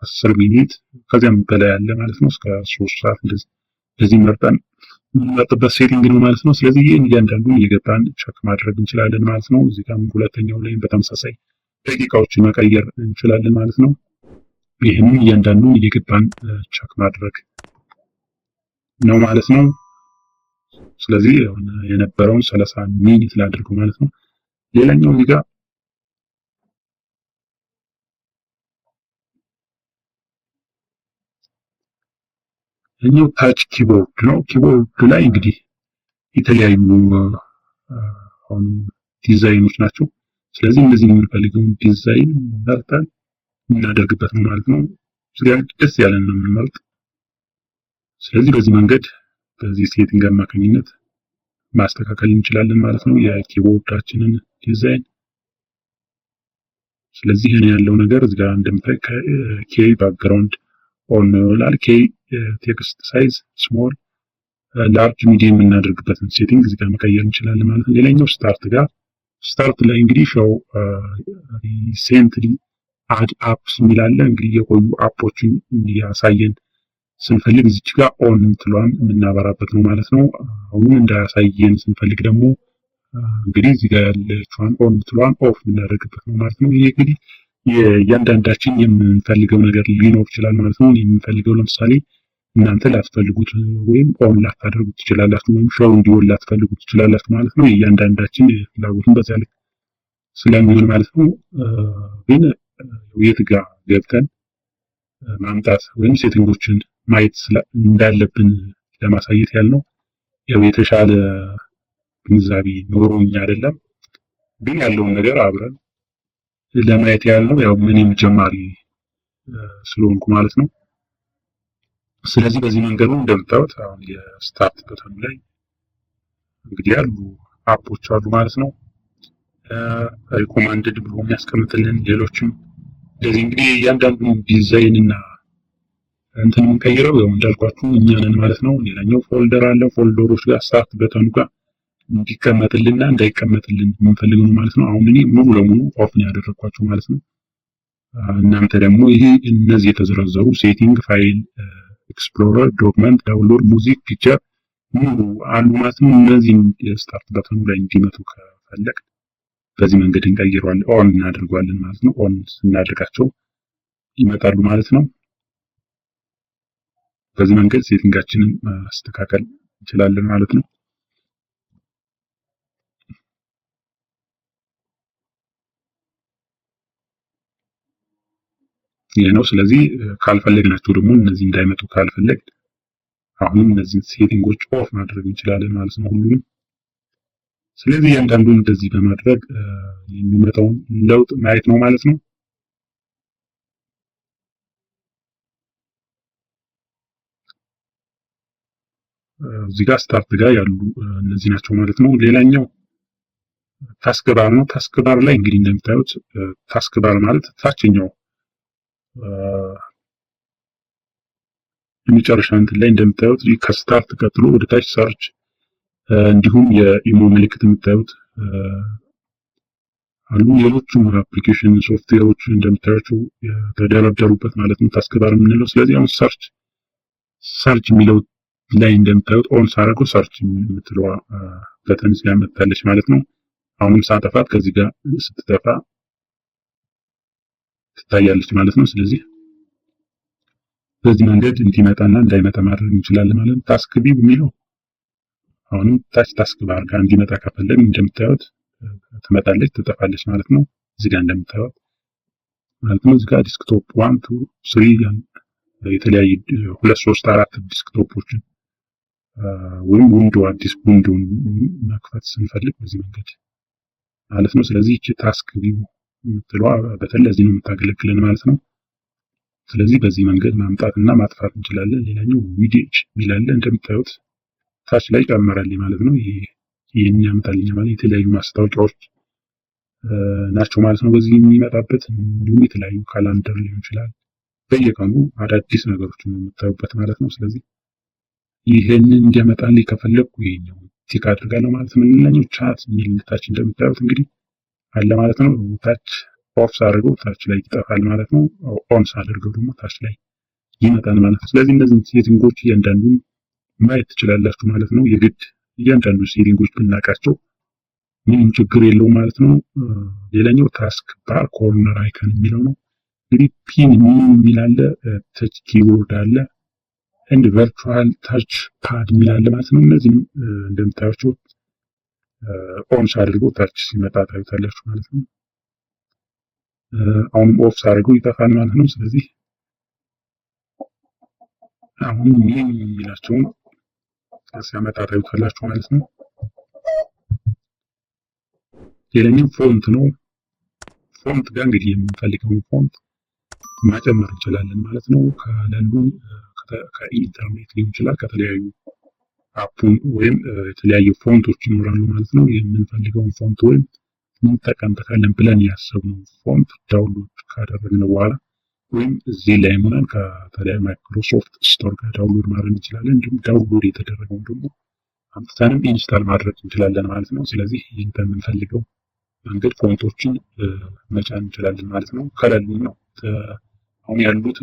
10 ሚኒት ከዚያም በላይ ያለ ማለት ነው። እስከ 3 ሰዓት እንደዚህ መርጠን የምንመርጥበት ሴቲንግ ነው ማለት ነው። ስለዚህ ይህን እያንዳንዱን እየገባን ቸክ ማድረግ እንችላለን ማለት ነው። እዚህ ጋር ሁለተኛው ላይ በተመሳሳይ ደቂቃዎችን መቀየር እንችላለን ማለት ነው። ይህንን እያንዳንዱን እየገባን ቸክ ማድረግ ነው ማለት ነው። ስለዚህ የነበረውን 30 ሚኒት ላድርገው ማለት ነው። ሌላኛው እዚህ ጋር እኛው ታች ኪቦርድ ነው። ኪቦርድ ላይ እንግዲህ የተለያዩ ዲዛይኖች ናቸው። ስለዚህ እነዚህ የምንፈልገውን ዲዛይን መርጠን የምናደርግበት ነው ማለት ነው። ስለዚህ ደስ ያለን ነው የምንመርጥ። ስለዚህ በዚህ መንገድ በዚህ ሴቲንግ አማካኝነት ማስተካከል እንችላለን ማለት ነው የኪቦርዳችንን ዲዛይን። ስለዚህ እኔ ያለው ነገር እዚህ ጋር እንደምታይ ኬ ባክግራውንድ ኦን ይላል። ኬ ቴክስት ሳይዝ ስሞል፣ ላርጅ፣ ሚዲየም የምናደርግበትን ሴቲንግ እዚህ ጋር መቀየር እንችላለን ማለት ነው። ሌላኛው ስታርት ላይ እንግዲህ ሾው ሪሴንትሊ አድ አፕስ የሚላለ እንግዲህ የቆዩ አፖችን እንዲያሳየን ስንፈልግ እዚች ጋር ኦን የምትለዋን የምናበራበት ነው ማለት ነው። አሁን እንዳያሳየን ስንፈልግ ደግሞ እንግዲህ እዚህ ጋር ያለችዋን ኦን የምትለዋን ኦፍ የምናደርግበት ነው ማለት ነው። ይሄ እንግዲህ የእያንዳንዳችን የምንፈልገው ነገር ሊኖር ይችላል ማለት ነው። የምንፈልገው ለምሳሌ እናንተ ላትፈልጉት ወይም ኦን ላታደርጉት ትችላላችሁ፣ ወይም ሾው እንዲሆን ላትፈልጉት ትችላላችሁ ማለት ነው። የእያንዳንዳችን ፍላጎትን በዚያ ልክ ስለሚሆን ማለት ነው። ግን የት ጋር ገብተን ማምጣት ወይም ሴቲንጎችን ማየት እንዳለብን ለማሳየት ያልነው ያው የተሻለ ግንዛቤ ኖሮኝ አይደለም፣ ግን ያለውን ነገር አብረን ለማየት ያልነው ያው ምንም ጀማሪ ስለሆንኩ ማለት ነው። ስለዚህ በዚህ መንገዱ እንደምታዩት አሁን የስታርት በተኑ ላይ እንግዲህ ያሉ አፖች አሉ ማለት ነው። ሪኮማንድድ ብሎ የሚያስቀምጥልን ሌሎችም እንደዚህ እንግዲህ እያንዳንዱን ዲዛይን እና እንትን የምንቀይረው ያው እንዳልኳችሁ እኛ ነን ማለት ነው። ሌላኛው ፎልደር አለ። ፎልደሮች ጋር ስታርት በተኑ ጋር እንዲቀመጥልንና እንዳይቀመጥልን የምንፈልግ ነው ማለት ነው። አሁን እኔ ሙሉ ለሙሉ ኦፍ ነው ያደረኳቸው ማለት ነው። እናንተ ደግሞ ይሄ እነዚህ የተዘረዘሩ ሴቲንግ፣ ፋይል ኤክስፕሎረር፣ ዶክመንት፣ ዳውንሎድ፣ ሙዚክ፣ ፒክቸር ሙሉ አሉ ማለት ነው። እነዚህን የስታርት በተኑ ላይ እንዲመጡ ከፈለግ በዚህ መንገድ እንቀይረዋለን፣ ኦን እናደርገዋለን ማለት ነው። ኦን ስናደርጋቸው ይመጣሉ ማለት ነው። በዚህ መንገድ ሴቲንጋችንን ማስተካከል እንችላለን ማለት ነው። ይሄ ነው። ስለዚህ ካልፈለግናቸው ደግሞ እነዚህ እንዳይመጡ ካልፈለግ አሁንም እነዚህን ሴቲንጎች ኦፍ ማድረግ እንችላለን ማለት ነው ሁሉንም። ስለዚህ እያንዳንዱን እንደዚህ በማድረግ የሚመጣውን ለውጥ ማየት ነው ማለት ነው። እዚህ ጋር ስታርት ጋር ያሉ እነዚህ ናቸው ማለት ነው። ሌላኛው ታስክ ባር ነው። ታስክ ባር ላይ እንግዲህ እንደምታዩት ታስክ ባር ማለት ታችኛው የመጨረሻ እንትን ላይ እንደምታዩት ከስታርት ቀጥሎ ወደ ታች ሰርች፣ እንዲሁም የኢሞ ምልክት የምታዩት አሉ። ሌሎችም አፕሊኬሽን ሶፍትዌሮች እንደምታዩቸው የተደረደሩበት ማለት ነው ታስክ ባር የምንለው። ስለዚህ አሁን ሰርች የሚለው ላይ እንደምታዩት ኦን ሳደርገው ሰርች የምትለዋ በተን ያመጣለች ማለት ነው። አሁንም ሳጠፋት ከዚህ ጋር ስትጠፋ ትታያለች ማለት ነው። ስለዚህ በዚህ መንገድ እንዲመጣና እንዳይመጣ ማድረግ እንችላለን ማለት ነው። ታስክ ቪው የሚለው አሁንም ታች ታስክ ባር ጋር እንዲመጣ ከፈለግን እንደምታዩት ትመጣለች፣ ትጠፋለች ማለት ነው። እዚህ ጋር እንደምታዩት ማለት ነው። እዚህ ጋር ዲስክቶፕ 1 2 3 የተለያየ 2 3 4 ዲስክቶፖችን ወይም ዊንዶ አዲስ ዊንዶውን መክፈት ስንፈልግ በዚህ መንገድ ማለት ነው። ስለዚህ እቺ ታስክ ቪው የምትለዋ በተለዚህ ነው የምታገለግለን ማለት ነው። ስለዚህ በዚህ መንገድ ማምጣትና ማጥፋት እንችላለን። ሌላኛው ዊድጅ ይላል እንደምታዩት ታች ላይ ጨመረልኝ ማለት ነው። ይሄን ያመጣልኝ ማለት የተለያዩ ማስታወቂያዎች ናቸው ማለት ነው በዚህ የሚመጣበት። እንዲሁም የተለያዩ ካላንደር ሊሆን ይችላል። በየቀኑ አዳዲስ ነገሮችን የምታዩበት ማለት ነው። ስለዚህ ይሄንን እንዲያመጣልኝ ከፈለኩ ይሄኛው ቲክ አድርጋለሁ ማለት ነው። ሌላኛው ቻት የሚል ታች እንደምታዩት እንግዲህ አለ ማለት ነው። ታች ኦፍ ሳደርገው ታች ላይ ይጠፋል ማለት ነው። ኦን ሳደርገው ደግሞ ታች ላይ ይመጣል ማለት ነው። ስለዚህ እነዚህን ሴቲንጎች እያንዳንዱን ማየት ትችላላችሁ ማለት ነው። የግድ እያንዳንዱ ሴቲንጎች ብናውቃቸው ምንም ችግር የለውም ማለት ነው። ሌላኛው ታስክ ባር ኮርነር አይከን የሚለው ነው። እንግዲህ ፒን የሚል አለ፣ ተች ኪቦርድ አለ፣ እንድ ቨርቹዋል ታች ፓድ የሚል አለ ማለት ነው። እነዚህም እንደምታዩቸው ኦን ሳደርገው ታች ሲመጣ ታዩታላችሁ ማለት ነው። አሁንም ኦፍ ሳደርገው ይጠፋል ማለት ነው። ስለዚህ አሁን ምን የሚላቸውን ሲያመጣ ታዩታላችሁ ማለት ነው። ሌላኛው ፎንት ነው። ፎንት ጋር እንግዲህ የምንፈልገውን ፎንት ማጨመር እንችላለን ማለት ነው። ከሌሉ ከኢንተርኔት ሊሆን ይችላል፣ ከተለያዩ አፑን ወይም የተለያዩ ፎንቶች ይኖራሉ ማለት ነው። የምንፈልገውን ፎንት ወይም እንጠቀምበታለን ብለን ያሰብነው ፎንት ዳውንሎድ ካደረግን በኋላ ወይም እዚህ ላይ ሆነን ከተለያዩ ማይክሮሶፍት ስቶር ጋር ዳውንሎድ ማድረግ እንችላለን። እንዲሁም ዳውንሎድ የተደረገውን ደግሞ አምጥተንም ኢንስታል ማድረግ እንችላለን ማለት ነው። ስለዚህ ይህን በምንፈልገው መንገድ ፎንቶችን መጫን እንችላለን ማለት ነው። ከሌሉን ነው አሁን ያሉት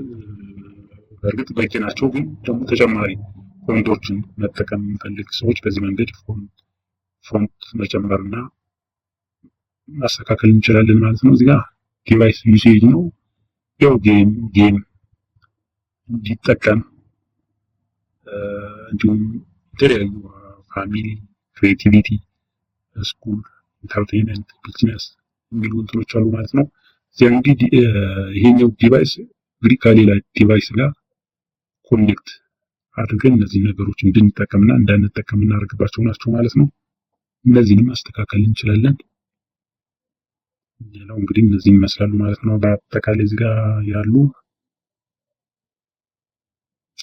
በእርግጥ በቂ ናቸው፣ ግን ደግሞ ተጨማሪ ፎንቶችን መጠቀም የምንፈልግ ሰዎች በዚህ መንገድ ፎንት መጨመርና ማስተካከል እንችላለን ማለት ነው። እዚህ ጋር ዲቫይስ ዩሴጅ ነው። ያው ጌም እንዲጠቀም እንዲሁም የተለያዩ ፋሚሊ፣ ክሬቲቪቲ፣ ስኩል፣ ኢንተርቴንመንት፣ ቢዝነስ የሚሉ እንትኖች አሉ ማለት ነው። እዚያ እንግዲህ ይሄኛው ዲቫይስ እንግዲህ ከሌላ ዲቫይስ ጋር ኮኔክት አድርገን እነዚህ ነገሮች እንድንጠቀምና እንዳንጠቀም እናደርግባቸው ናቸው ማለት ነው። እነዚህንም ማስተካከል እንችላለን። ሌላው እንግዲህ እነዚህ ይመስላሉ ማለት ነው በአጠቃላይ እዚህ ጋር ያሉ።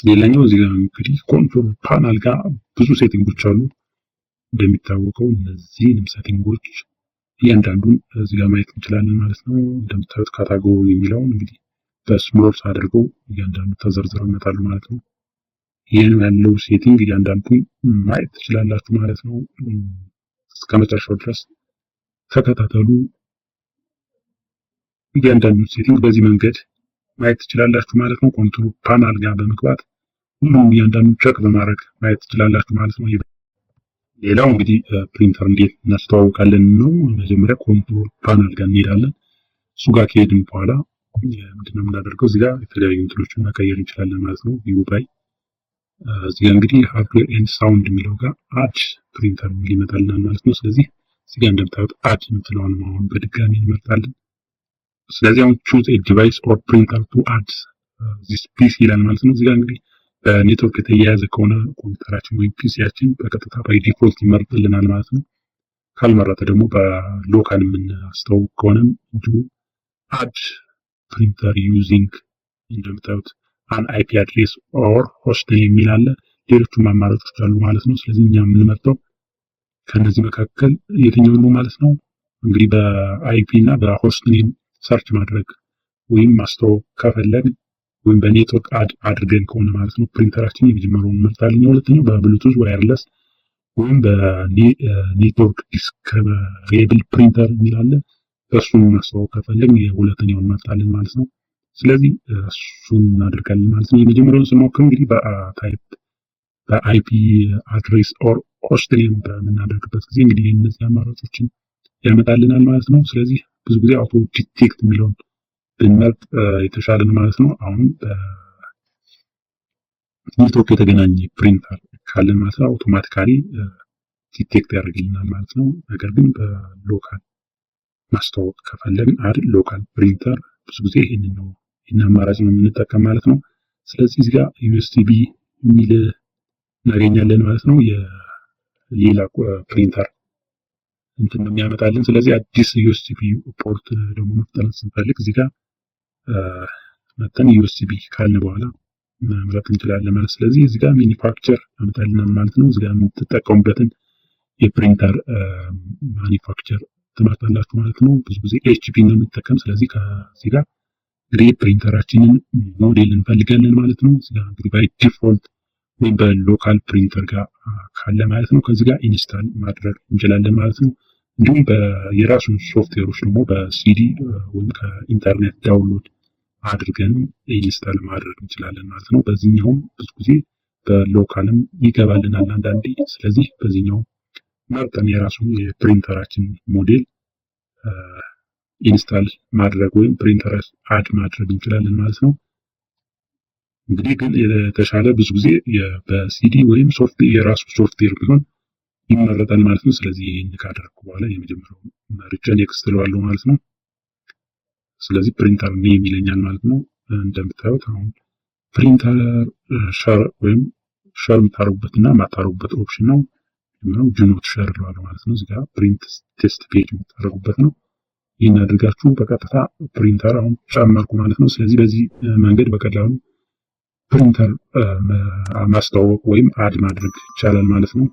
ሌላኛው እዚህ ጋር እንግዲህ ኮንትሮል ፓናል ጋር ብዙ ሴቲንጎች አሉ። እንደሚታወቀው እነዚህንም ሴቲንጎች እያንዳንዱን እዚህ ጋር ማየት እንችላለን ማለት ነው። እንደምታዩት ካታጎሪ የሚለውን እንግዲህ በስሞል አድርገው እያንዳንዱ ተዘርዝረው ይመጣሉ ማለት ነው። ይህን ያለው ሴቲንግ እያንዳንዱን ማየት ትችላላችሁ ማለት ነው። እስከ መጨረሻው ድረስ ተከታተሉ። እያንዳንዱ ሴቲንግ በዚህ መንገድ ማየት ትችላላችሁ ማለት ነው። ኮንትሮል ፓናል ጋር በመግባት ሁሉም እያንዳንዱ ቸክ በማድረግ ማየት ትችላላችሁ ማለት ነው። ሌላው እንግዲህ ፕሪንተር እንዴት እናስተዋውቃለን ነው። መጀመሪያ ኮንትሮል ፓናል ጋር እንሄዳለን። እሱ ጋር ከሄድን በኋላ ምንድነው የምናደርገው? እዚህ ጋር የተለያዩ እንትኖችን መቀየር እንችላለን ማለት ነው። ቪው ላይ እዚህ ጋር እንግዲህ ሃርድዌር ኤንድ ሳውንድ የሚለው ጋር አድ ፕሪንተር የሚል ይመጣልናል ማለት ነው። ስለዚህ እዚህ ጋር እንደምታዩት አድ የምትለውን አሁን በድጋሚ እንመርጣለን። ስለዚህ አሁን ቹዝ ኤ ዲቫይስ ኦር ፕሪንተር ቱ አድ ዚስ ፒሲ ይላል ማለት ነው። እዚህ ጋር እንግዲህ በኔትወርክ የተያያዘ ከሆነ ኮምፒውተራችን ወይም ፒሲያችን በቀጥታ ባይ ዲፎልት ይመርጥልናል ማለት ነው። ካልመረጠ ደግሞ በሎካል የምናስተዋውቅ ከሆነም እንዲሁ አድ ፕሪንተር ዩዚንግ እንደምታዩት አን አይፒ አድሬስ ኦር ሆስት የሚል አለ። ሌሎችም አማራጮች አሉ ማለት ነው። ስለዚህ እኛ የምንመርጠው ከነዚህ መካከል የትኛው ነው ማለት ነው። እንግዲህ በአይፒ እና በሆስት ኔም ሰርች ማድረግ ወይም ማስተዋወቅ ከፈለግን ወይም በኔትወርክ አድርገን ከሆነ ማለት ነው ፕሪንተራችን የመጀመሪያውን እንመርጣለን። ሁለተኛው በብሉቱዝ ዋየርለስ ወይም በኔትወርክ ዲስከቨሬብል ፕሪንተር የሚል አለ። እሱን ማስተዋወቅ ከፈለግን የሁለተኛውን እንመርጣለን ማለት ነው። ስለዚህ እሱን እናደርጋለን ማለት ነው። የመጀመሪያውን ስንሞክር እንግዲህ በአይፒ አድሬስ ኦር ሆስት ኔም በምናደርግበት ጊዜ እንግዲህ እነዚህ አማራጮችን ያመጣልናል ማለት ነው። ስለዚህ ብዙ ጊዜ አውቶ ዲቴክት የሚለውን ብንመርጥ የተሻለ ነው ማለት ነው። አሁን ኔትወርክ የተገናኘ ፕሪንተር ካለን ማለት ነው አውቶማቲካሊ ዲቴክት ያደርግልናል ማለት ነው። ነገር ግን በሎካል ማስተዋወቅ ከፈለግን አድ ሎካል ፕሪንተር ብዙ ጊዜ ይህንን አማራጭ ነው የምንጠቀም ማለት ነው። ስለዚህ እዚህ ጋር ዩኤስቢ የሚል እናገኛለን ማለት ነው። የሌላ ፕሪንተር እንትን ነው የሚያመጣልን። ስለዚህ አዲስ ዩኤስቢ ፖርት ደግሞ መፍጠር ስንፈልግ እዚህ ጋር መተን ዩኤስቢ ካልን በኋላ መምረጥ እንችላለን ማለት። ስለዚህ እዚህ ጋር ማኒፋክቸር ያመጣልናል ማለት ነው። እዚህ ጋር የምትጠቀሙበትን የፕሪንተር ማኒፋክቸር ትመርጣላችሁ ማለት ነው። ብዙ ጊዜ ኤችፒ ነው የምንጠቀም። ስለዚህ ከዚህ ጋር እንግዲህ ፕሪንተራችንን ሞዴል እንፈልጋለን ማለት ነው። እዚህ ጋር እንግዲህ ባይ ዲፎልት ወይም በሎካል ፕሪንተር ጋር ካለ ማለት ነው ከዚህ ጋር ኢንስታል ማድረግ እንችላለን ማለት ነው። እንዲሁም የራሱን ሶፍትዌሮች ደግሞ በሲዲ ወይም ከኢንተርኔት ዳውንሎድ አድርገን ኢንስታል ማድረግ እንችላለን ማለት ነው። በዚህኛውም ብዙ ጊዜ በሎካልም ይገባልናል አንዳንዴ። ስለዚህ በዚህኛው መርጠን የራሱን የፕሪንተራችን ሞዴል ኢንስታል ማድረግ ወይም ፕሪንተር አድ ማድረግ እንችላለን ማለት ነው። እንግዲህ ግን የተሻለ ብዙ ጊዜ በሲዲ ወይም የራሱ ሶፍትዌር ቢሆን ይመረጣል ማለት ነው። ስለዚህ ይህን ካደረግኩ በኋላ የመጀመሪያው መርጬ ኔክስት እለዋለሁ ማለት ነው። ስለዚህ ፕሪንተር ኔም ይለኛል ማለት ነው። እንደምታዩት አሁን ፕሪንተር ሸር ወይም ሸር የምታደርጉበት እና የማታደርጉበት ኦፕሽን ነው። ጁኖት ሸር እለዋለሁ ማለት ነው። እዚህ ጋር ፕሪንት ቴስት ፔጅ የምታደርጉበት ነው። ይህን አድርጋችሁ በቀጥታ ፕሪንተር አሁን ጨመርኩ ማለት ነው። ስለዚህ በዚህ መንገድ በቀላሉ ፕሪንተር ማስተዋወቅ ወይም አድ ማድረግ ይቻላል ማለት ነው።